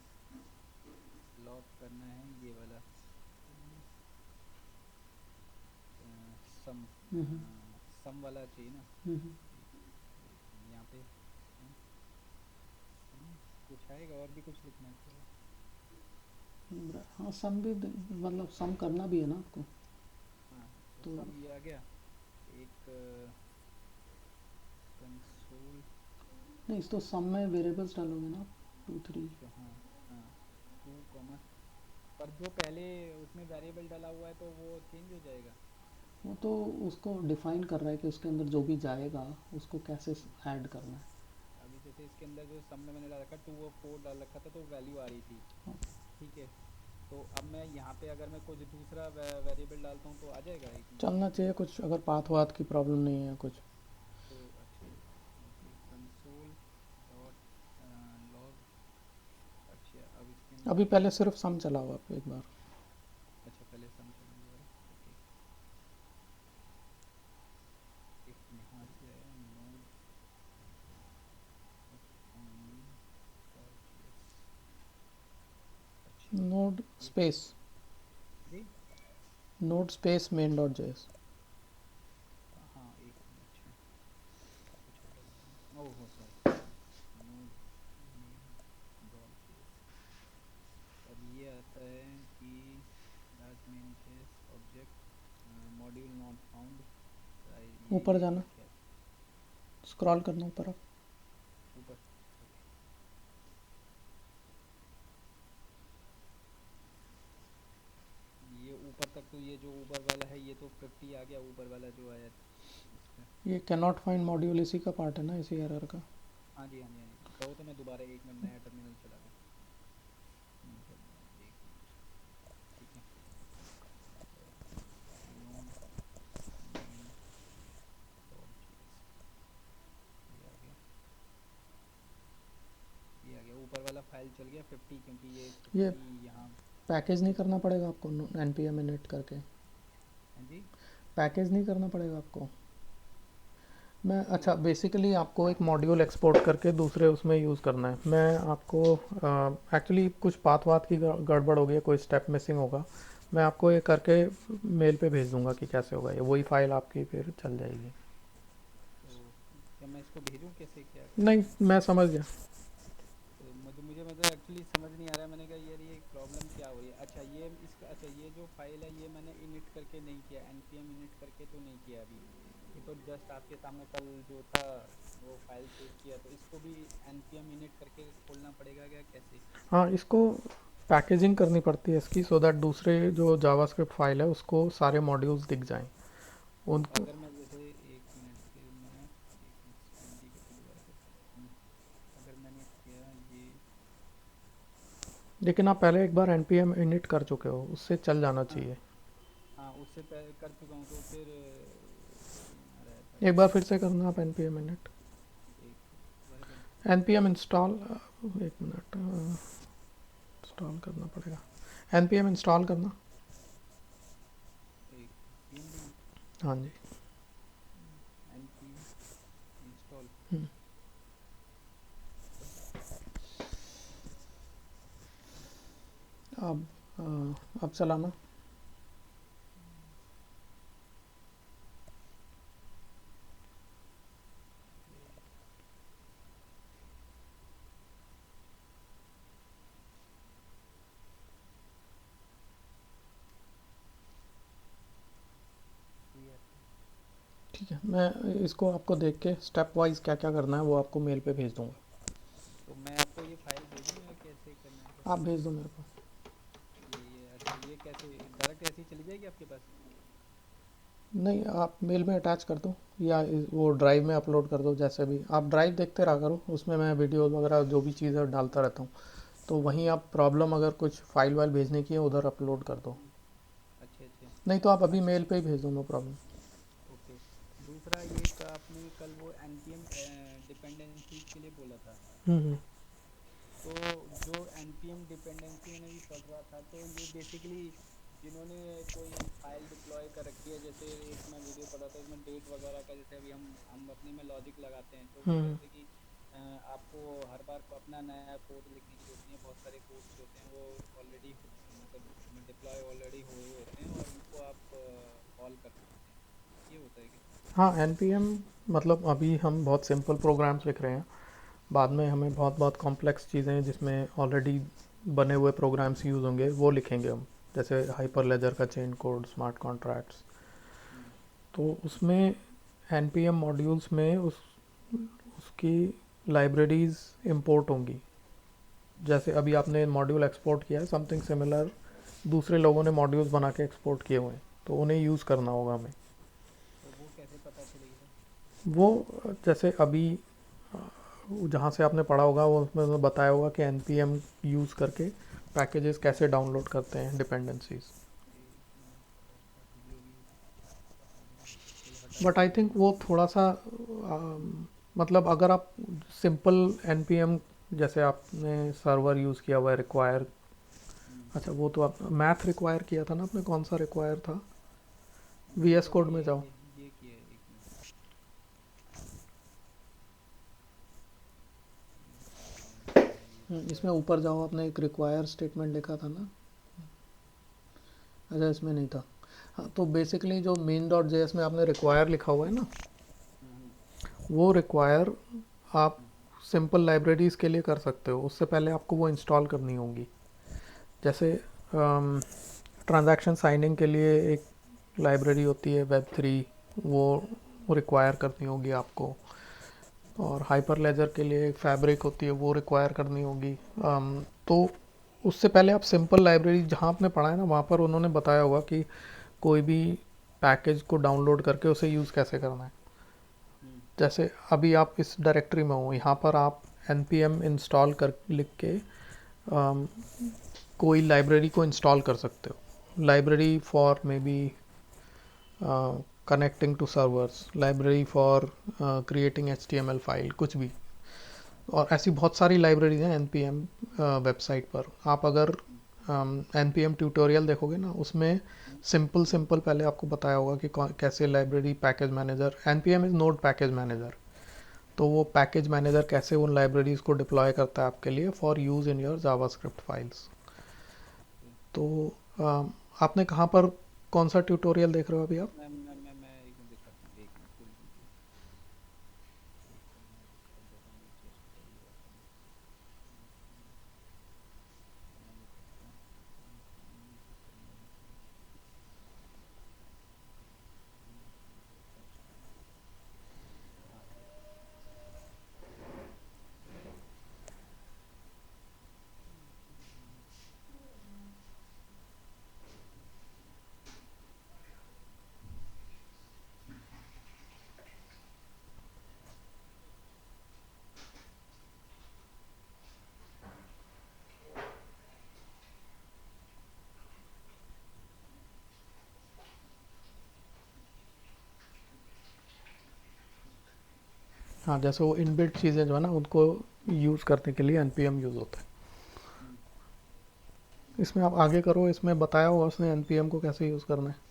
log करना है ये वाला सम, सम वाला चाहिए ना। यहाँ पे सम कुछ आएगा, और भी कुछ लिखना है थोड़ा। हाँ, सम भी मतलब सम करना भी है ना आपको। हाँ, तो तो सम ये आ गया। एक कंसोल, नहीं, तो सम में वेरिएबल्स डालोगे ना, 2 3। अच्छा हाँ, हाँ, टू कॉमा, पर जो पहले उसमें वेरिएबल डाला हुआ है तो वो चेंज हो जाएगा। वो तो उसको डिफाइन कर रहा है कि उसके अंदर जो भी जाएगा उसको कैसे ऐड करना है। अभी जैसे इसके अंदर जो सम में मैंने डाल रखा 2 और 4 डाल रखा था, तो वैल्यू आ रही थी, ठीक है। तो अब मैं यहाँ पे अगर मैं कुछ दूसरा वेरिएबल डालता हूँ तो आ जाएगा? एक मिनट, चलना चाहिए कुछ, अगर पाथ वाथ की प्रॉब्लम नहीं है कुछ। तो अच्छा ओके, कंसोल डॉट लॉग। अच्छा अब इसके अंदर अभी क्या पहले सिर्फ है? सम चलाओ आप एक बार। अच्छा पहले सम चलेंगे वाला, ओके। एक यहाँ से आया नोड डॉट जेएस। अच्छा नोड ये स्पेस, जी, node space main dot JS. हाँ एक मिनट, अच्छा कुछ अलग आ रहा है, ओह हो sorry, node main dot JS. अब ये आता है कि last main JS object module not found. ऊपर ये जाना, क्या है? स्क्रॉल करना ऊपर आप। ऊपर, ओके। ये ऊपर तक तो, ये जो ऊपर वाला है ये तो 50 आ गया, ऊपर वाला जो आया इस पे। ये कैन नॉट फाइंड मॉड्यूल इसी का पार्ट है ना, इसी एरर का। हाँ जी हाँ जी हाँ जी, कहो तो मैं दोबारा एक मिनट नया टर्मिनल चला दूँ। एक मिनट, ठीक है। नोड मेन डॉट जेएस, ये आ गया, ये आ गया ऊपर वाला फाइल चल गया 50, क्योंकि ये ये 50 यहाँ। पैकेज नहीं करना पड़ेगा आपको npm init करके? हाँ जी, पैकेज नहीं करना पड़ेगा आपको? मैं नहीं अच्छा, बेसिकली आपको एक मॉड्यूल एक्सपोर्ट करके दूसरे उसमें यूज़ करना है। मैं आपको एक्चुअली कुछ पाथ वाथ की गड़बड़ हो गई है, कोई स्टेप मिसिंग होगा। मैं आपको ये करके मेल पे भेज दूंगा कि कैसे होगा ये, वही फाइल आपकी फिर चल जाएगी। तो क्या मैं इसको भेजूँ, कैसे क्या नहीं, करना है? मैं समझ गया। तो मुझे मुझे मतलब एक्चुअली समझ नहीं आ रहा है, मैंने कहा यार ये प्रॉब्लम क्या हो रही है। अच्छा ये इसका, अच्छा ये जो फाइल है ये मैंने इनिट करके नहीं किया, npm इनिट करके तो नहीं किया अभी। ये तो जस्ट आपके सामने कल जो था वो फाइल सेव किया, तो इसको भी npm इनिट करके खोलना पड़ेगा क्या, कैसे? हाँ, इसको पैकेजिंग करनी पड़ती है इसकी, सो दैट दूसरे जो जावास्क्रिप्ट फाइल है उसको सारे मॉड्यूल्स दिख जाएं तो उनको। अगर मैं जैसे, एक मिनट फिर मैं एक मिनट cmd करके दोबारा करता हूँ। अगर मैंने किया ये, लेकिन आप पहले एक बार npm init कर चुके हो, उससे चल जाना हाँ चाहिए। हाँ उससे पहले कर चुका हूँ, तो फिर नहीं आ रहा है एक बार पैकेज। फिर से करना आप npm init, एक दोबारा करूँ? npm install. एक मिनट, इंस्टॉल करना पड़ेगा, npm इंस्टॉल करना। एक cmd में हाँ जी। np install. अब अब चलाना। ठीक है, मैं इसको आपको देख के स्टेप वाइज क्या क्या करना है वो आपको मेल पे भेज दूंगा। तो मैं आपको ये फाइल भेजूँ या कैसे करना है फिर? आप भेज दो मेरे को। ये अच्छा, ये कैसे डायरेक्ट ऐसे ही चली जाएगी आपके पास? नहीं, आप मेल में अटैच कर दो या वो ड्राइव में अपलोड कर दो, जैसे भी। आप ड्राइव देखते रहा करो, उसमें मैं वीडियो वगैरह जो भी चीज़ें डालता रहता हूँ। तो वहीं आप प्रॉब्लम अगर कुछ फाइल वाइल भेजने की है उधर अपलोड कर दो। अच्छा अच्छा। नहीं तो आप अभी अच्छा मेल पे ही भेज दो, नो प्रॉब्लम। ओके। दूसरा ये आपने कल वो npm डिपेंडेंसीज के लिए बोला था, हम्म। तो जो npm डिपेंडेंसी मैंने भी पढ़ रहा था, तो ये बेसिकली जिन्होंने कोई फाइल डिप्लॉय कर रखी है, जैसे एक मैं वीडियो पढ़ा था उसमें डेट वगैरह का, जैसे अभी हम अपने में लॉजिक लगाते हैं, तो वो हम्म। कहते हैं कि आपको हर बार को अपना नया कोड लिखने की जरूरत नहीं है, बहुत सारे कोड्स होते हैं वो ऑलरेडी मतलब डिप्लॉय ऑलरेडी हुए होते हैं और उनको आप कॉल कर सकते हैं। ये होता है क्या? हाँ, npm मतलब अभी हम बहुत सिंपल प्रोग्राम्स लिख रहे हैं, बाद में हमें बहुत बहुत कॉम्प्लेक्स चीज़ें जिसमें ऑलरेडी बने हुए प्रोग्राम्स यूज़ होंगे वो लिखेंगे हम, जैसे हाइपर लेजर का चेन कोड, स्मार्ट कॉन्ट्रैक्ट्स। हम्म। तो उसमें npm मॉड्यूल्स में उसकी लाइब्रेरीज इंपोर्ट होंगी। जैसे अभी आपने मॉड्यूल एक्सपोर्ट किया है, समथिंग सिमिलर दूसरे लोगों ने मॉड्यूल्स बना के एक्सपोर्ट किए हुए हैं, तो उन्हें यूज़ करना होगा हमें। तो वो कैसे पता चलेगा? वो जैसे अभी जहाँ से आपने पढ़ा होगा वो उसमें बताया होगा कि npm यूज़ करके पैकेजेस कैसे डाउनलोड करते हैं, डिपेंडेंसीज। एक मिनट, फर्स्ट पार्ट वीडियो भी पता नहीं, चलो हटा बट आई देते हैं। थिंक वो थोड़ा सा मतलब अगर आप सिंपल npm, जैसे आपने सर्वर यूज़ किया हुआ है रिक्वायर, हम्म, अच्छा वो तो आप मैथ रिक्वायर किया था ना आपने, कौन सा रिक्वायर था? ये VS तो कोड अभी में जाओ। ये किया है, एक मिनट। इसमें ऊपर जाओ, आपने एक रिक्वायर स्टेटमेंट लिखा था ना। अच्छा इसमें नहीं था। हाँ तो बेसिकली जो मेन डॉट जेएस में आपने रिक्वायर लिखा हुआ है ना, हम्म, वो रिक्वायर आप हम्म, सिंपल लाइब्रेरीज के लिए कर सकते हो। उससे पहले आपको वो इंस्टॉल करनी होगी। जैसे ट्रांजैक्शन साइनिंग के लिए एक लाइब्रेरी होती है वेब 3, वो रिक्वायर करनी होगी आपको। और हाइपर लेजर के लिए एक फैब्रिक होती है, वो रिक्वायर करनी होगी। तो उससे पहले आप सिंपल लाइब्रेरी जहाँ आपने पढ़ा है ना, वहाँ पर उन्होंने बताया होगा कि कोई भी पैकेज को डाउनलोड करके उसे यूज़ कैसे करना है। हम्म, जैसे अभी आप इस डायरेक्टरी में हो, यहाँ पर आप npm इंस्टॉल कर लिख के कोई लाइब्रेरी को इंस्टॉल कर सकते हो। Library for maybe connecting to servers, library for creating HTML file, कुछ भी। और ऐसी बहुत सारी लाइब्रेरीज हैं npm वेबसाइट पर। आप अगर हम्म, npm ट्यूटोरियल देखोगे ना, उसमें हम्म, सिंपल हम्म, सिंपल पहले आपको बताया होगा कि कैसे library package manager, npm is node package manager. तो वो पैकेज मैनेजर कैसे उन लाइब्रेरीज को डिप्लॉय करता है आपके लिए for use in your JavaScript files. Okay. तो आपने कहाँ पर कौन सा ट्यूटोरियल देख रहे हो अभी आप? मैं एक मिनट दिखाता हूँ, एक मिनट होल्ड कीजिए। एक मिनट कर देता हूँ रिफ्रेश तो ये वापस। एक मिनट, मैं निकलता हूँ। हाँ, हाँ, जैसे वो इनबिल्ट चीज़ें जो है ना, उनको यूज़ करने के लिए npm यूज़ होता है। हम्म, इसमें आप आगे करो, इसमें बताया होगा उसने npm को कैसे यूज़ करना है।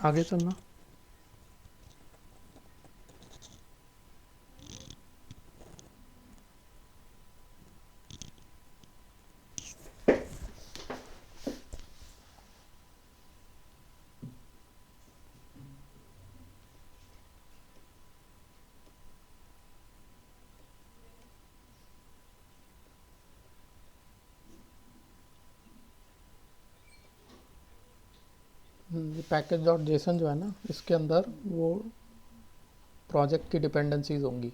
आगे चलना। पैकेज डॉट जेसन जो है ना, इसके अंदर वो प्रोजेक्ट की डिपेंडेंसीज होंगी।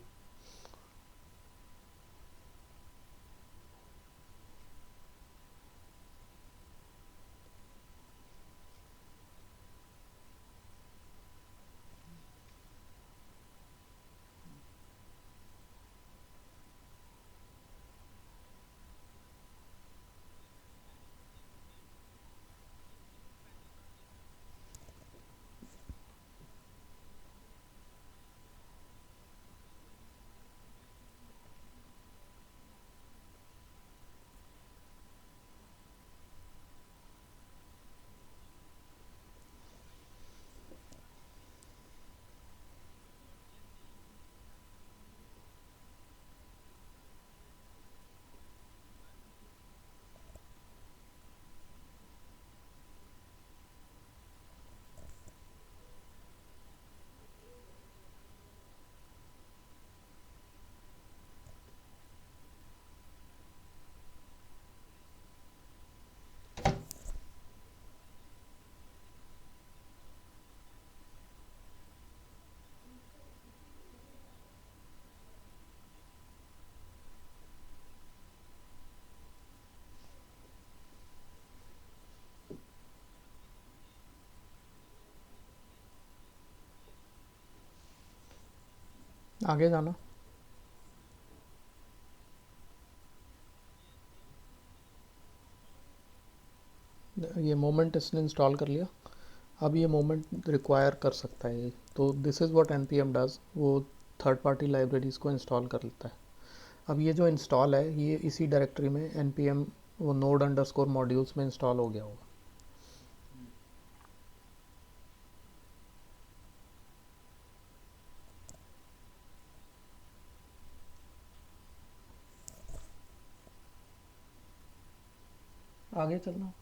आगे जाना। ये मोमेंट इसने इंस्टॉल कर लिया। अब ये मोमेंट रिक्वायर कर सकता है ये, तो this is what npm does, वो थर्ड पार्टी लाइब्रेरीज़ को इंस्टॉल कर लेता है। अब ये जो इंस्टॉल है ये इसी डायरेक्टरी में npm वो नोड अंडरस्कोर मॉड्यूल्स में इंस्टॉल हो गया होगा। आगे चलना।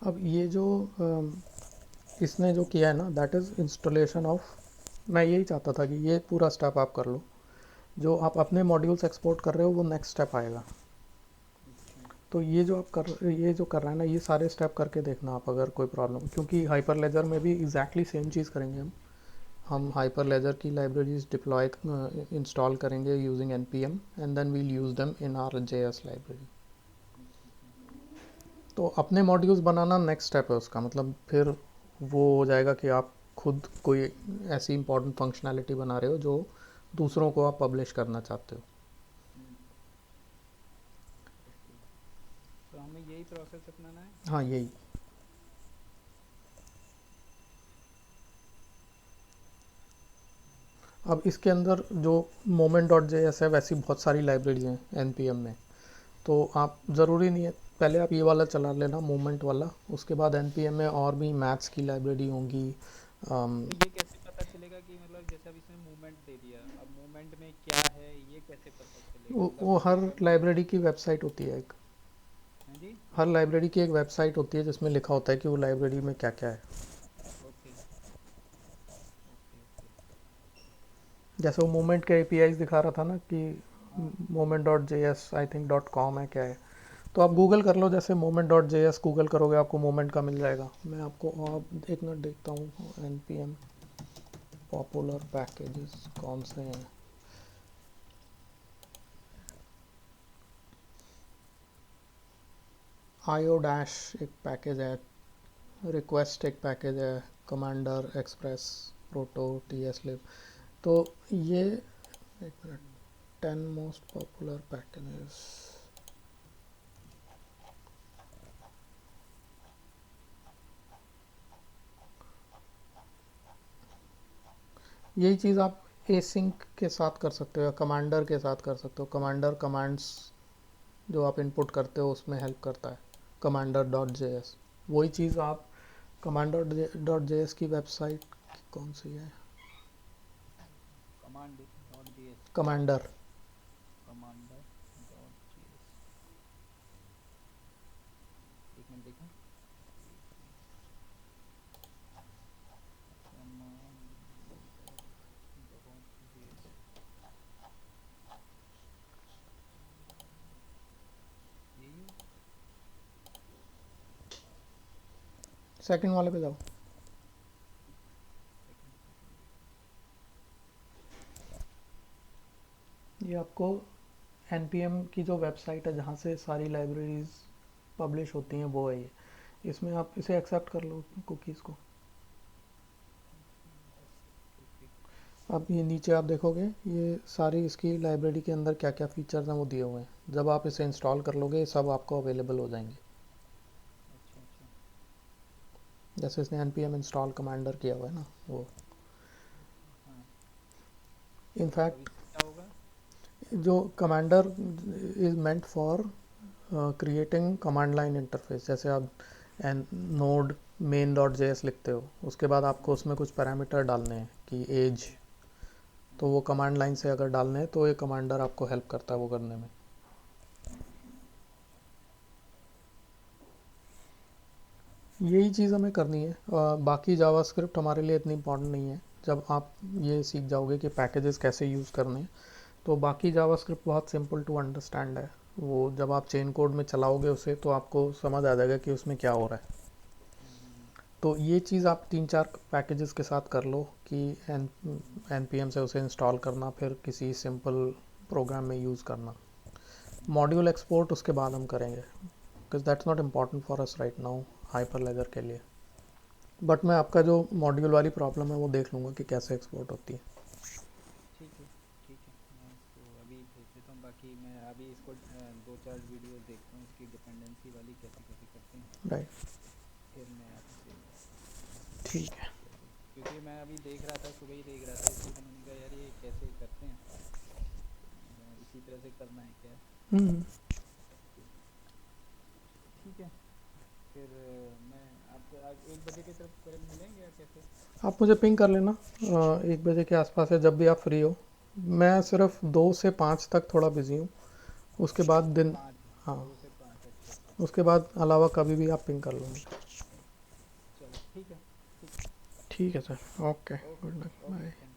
अब ये जो इसने जो किया है ना, दैट इज़ इंस्टॉलेशन ऑफ, मैं यही चाहता था कि ये पूरा स्टेप आप कर लो। जो आप अपने मॉड्यूल्स एक्सपोर्ट कर रहे हो वो नेक्स्ट स्टेप आएगा। तो ये जो कर रहा है ना, ये सारे स्टेप करके देखना आप, अगर कोई प्रॉब्लम, क्योंकि हाइपर लेजर में भी एग्जैक्टली सेम चीज़ करेंगे हम हाइपर लेजर की लाइब्रेरीज डिप्लॉय इंस्टॉल करेंगे using npm and then we'll use them in our JS library. तो अपने मॉड्यूल्स बनाना नेक्स्ट स्टेप है उसका, मतलब फिर वो हो जाएगा कि आप खुद कोई ऐसी इंपॉर्टेंट फंक्शनैलिटी बना रहे हो जो दूसरों को आप पब्लिश करना चाहते हो। तो हमें यही प्रोसेस अपनाना है। हाँ यही। अब इसके अंदर जो moment.js है वैसी बहुत सारी लाइब्रेरी हैं npm में, तो आप ज़रूरी नहीं है, पहले आप ये वाला चला लेना मोमेंट वाला, उसके बाद npm में और भी मैथ्स की लाइब्रेरी होंगी। तो ये कैसे पता चलेगा कि मतलब जैसे अब इसने मूवमेंट दे दिया, अब मूवमेंट में क्या है ये कैसे पता चलेगा, मतलब वो वो हर डिपेंड कर। लाइब्रेरी की वेबसाइट होती है एक, हाँ जी। हर लाइब्रेरी की एक वेबसाइट होती है जिसमें लिखा होता है कि वो लाइब्रेरी में क्या क्या है। Okay okay okay. जैसे वो मोमेंट के APIs दिखा रहा था ना कि हाँ moment.js आई थिंक .com है क्या है, तो आप गूगल कर लो, जैसे moment.js गूगल करोगे आपको मोमेंट का मिल जाएगा। मैं आपको और एक मिनट देखता हूँ npm पॉपुलर पैकेजेस कौन से हैं। IO डैश एक पैकेज है, रिक्वेस्ट एक पैकेज है, कमांडर एक्सप्रेस प्रोटो TSlib। तो ये एक मिनट, 10 मोस्ट पॉपुलर पैकेजेस, यही चीज़ आप एसिंक के साथ कर सकते हो या कमांडर के साथ कर सकते हो। कमांडर कमांड्स जो आप इनपुट करते हो उसमें हेल्प करता है commander.js। वही चीज़ आप commander.js की वेबसाइट कौन सी है, command dot G S. Commander, commander dot G S. एक मिनट देखो। Commander dot G S. यही है। सेकंड वाले पे जाओ। सेकंड सेकंड देखो। ये आपको npm की जो वेबसाइट है जहाँ से सारी लाइब्रेरीज पब्लिश होती हैं वो है ये, इसमें आप इसे एक्सेप्ट कर लो कुकीज़ को। ओके। अब ये नीचे आप देखोगे ये सारी इसकी लाइब्रेरी के अंदर क्या क्या फीचर्स हैं वो दिए हुए हैं, जब आप इसे इंस्टॉल कर लोगे ये सब आपको अवेलेबल हो जाएंगे। अच्छा अच्छा। जैसे इसने npm इंस्टॉल कमांडर किया हुआ है ना वो। हाँ। अब इनफैक्ट इससे क्या होगा। जो commander is meant for creating command line interface, जैसे आप नोड मेन डॉट जेएस लिखते हो, उसके बाद आपको उसमें कुछ पैरामीटर डालने हैं कि एज, तो वो कमांड लाइन से अगर डालने हैं तो ये कमांडर आपको हेल्प करता है वो करने में। यही चीज़ हमें करनी है। बाकी जावास्क्रिप्ट हमारे लिए इतनी इम्पोर्टेंट नहीं है। जब आप ये सीख जाओगे कि पैकेजेस कैसे यूज़ करने हैं, तो बाकी जावास्क्रिप्ट बहुत सिंपल टू अंडरस्टैंड है। वो जब आप चेन कोड में चलाओगे उसे तो आपको समझ आ जाएगा कि उसमें क्या हो रहा है। तो ये चीज़ आप 3-4 पैकेजेस के साथ कर लो कि एन पी एम से उसे इंस्टॉल करना, फिर किसी सिंपल प्रोग्राम में यूज़ करना। मॉड्यूल एक्सपोर्ट उसके बाद हम करेंगे, because that's not important for us right now Hyperledger के लिए। बट मैं आपका जो मॉड्यूल वाली प्रॉब्लम है वो देख लूँगा कि कैसे एक्सपोर्ट होती है। ठीक है, ठीक है, मैं इसको अभी भेज देता हूँ। बाकी मैं अभी इसको 2-4 वीडियोस देखता हूँ इसकी डिपेंडेंसी वाली, कैसे कैसे करते हैं, राइट, फिर मैं आपसे ठीक है। क्योंकि मैं अभी देख रहा था, सुबह ही देख रहा था इसलिए, तो मैंने कहा यार ये कैसे करते हैं, इसी तरह से करना है क्या। हम्म, ठीक है, फिर मैं आपसे आज 1 बजे की तरफ करीब मिलेंगे या कैसे? आप मुझे पिंग कर लेना 1 बजे के आसपास है, जब भी आप फ्री हो। मैं सिर्फ 2 से 5 तक थोड़ा बिजी हूँ, उसके बाद दिन, 5, हाँ, 2 से 5, अच्छा अच्छा। उसके बाद अलावा कभी भी आप पिंग कर लूँगी। चलो ठीक है, ठीक। ठीक है sir, okay, okay, good night, okay, bye. Thank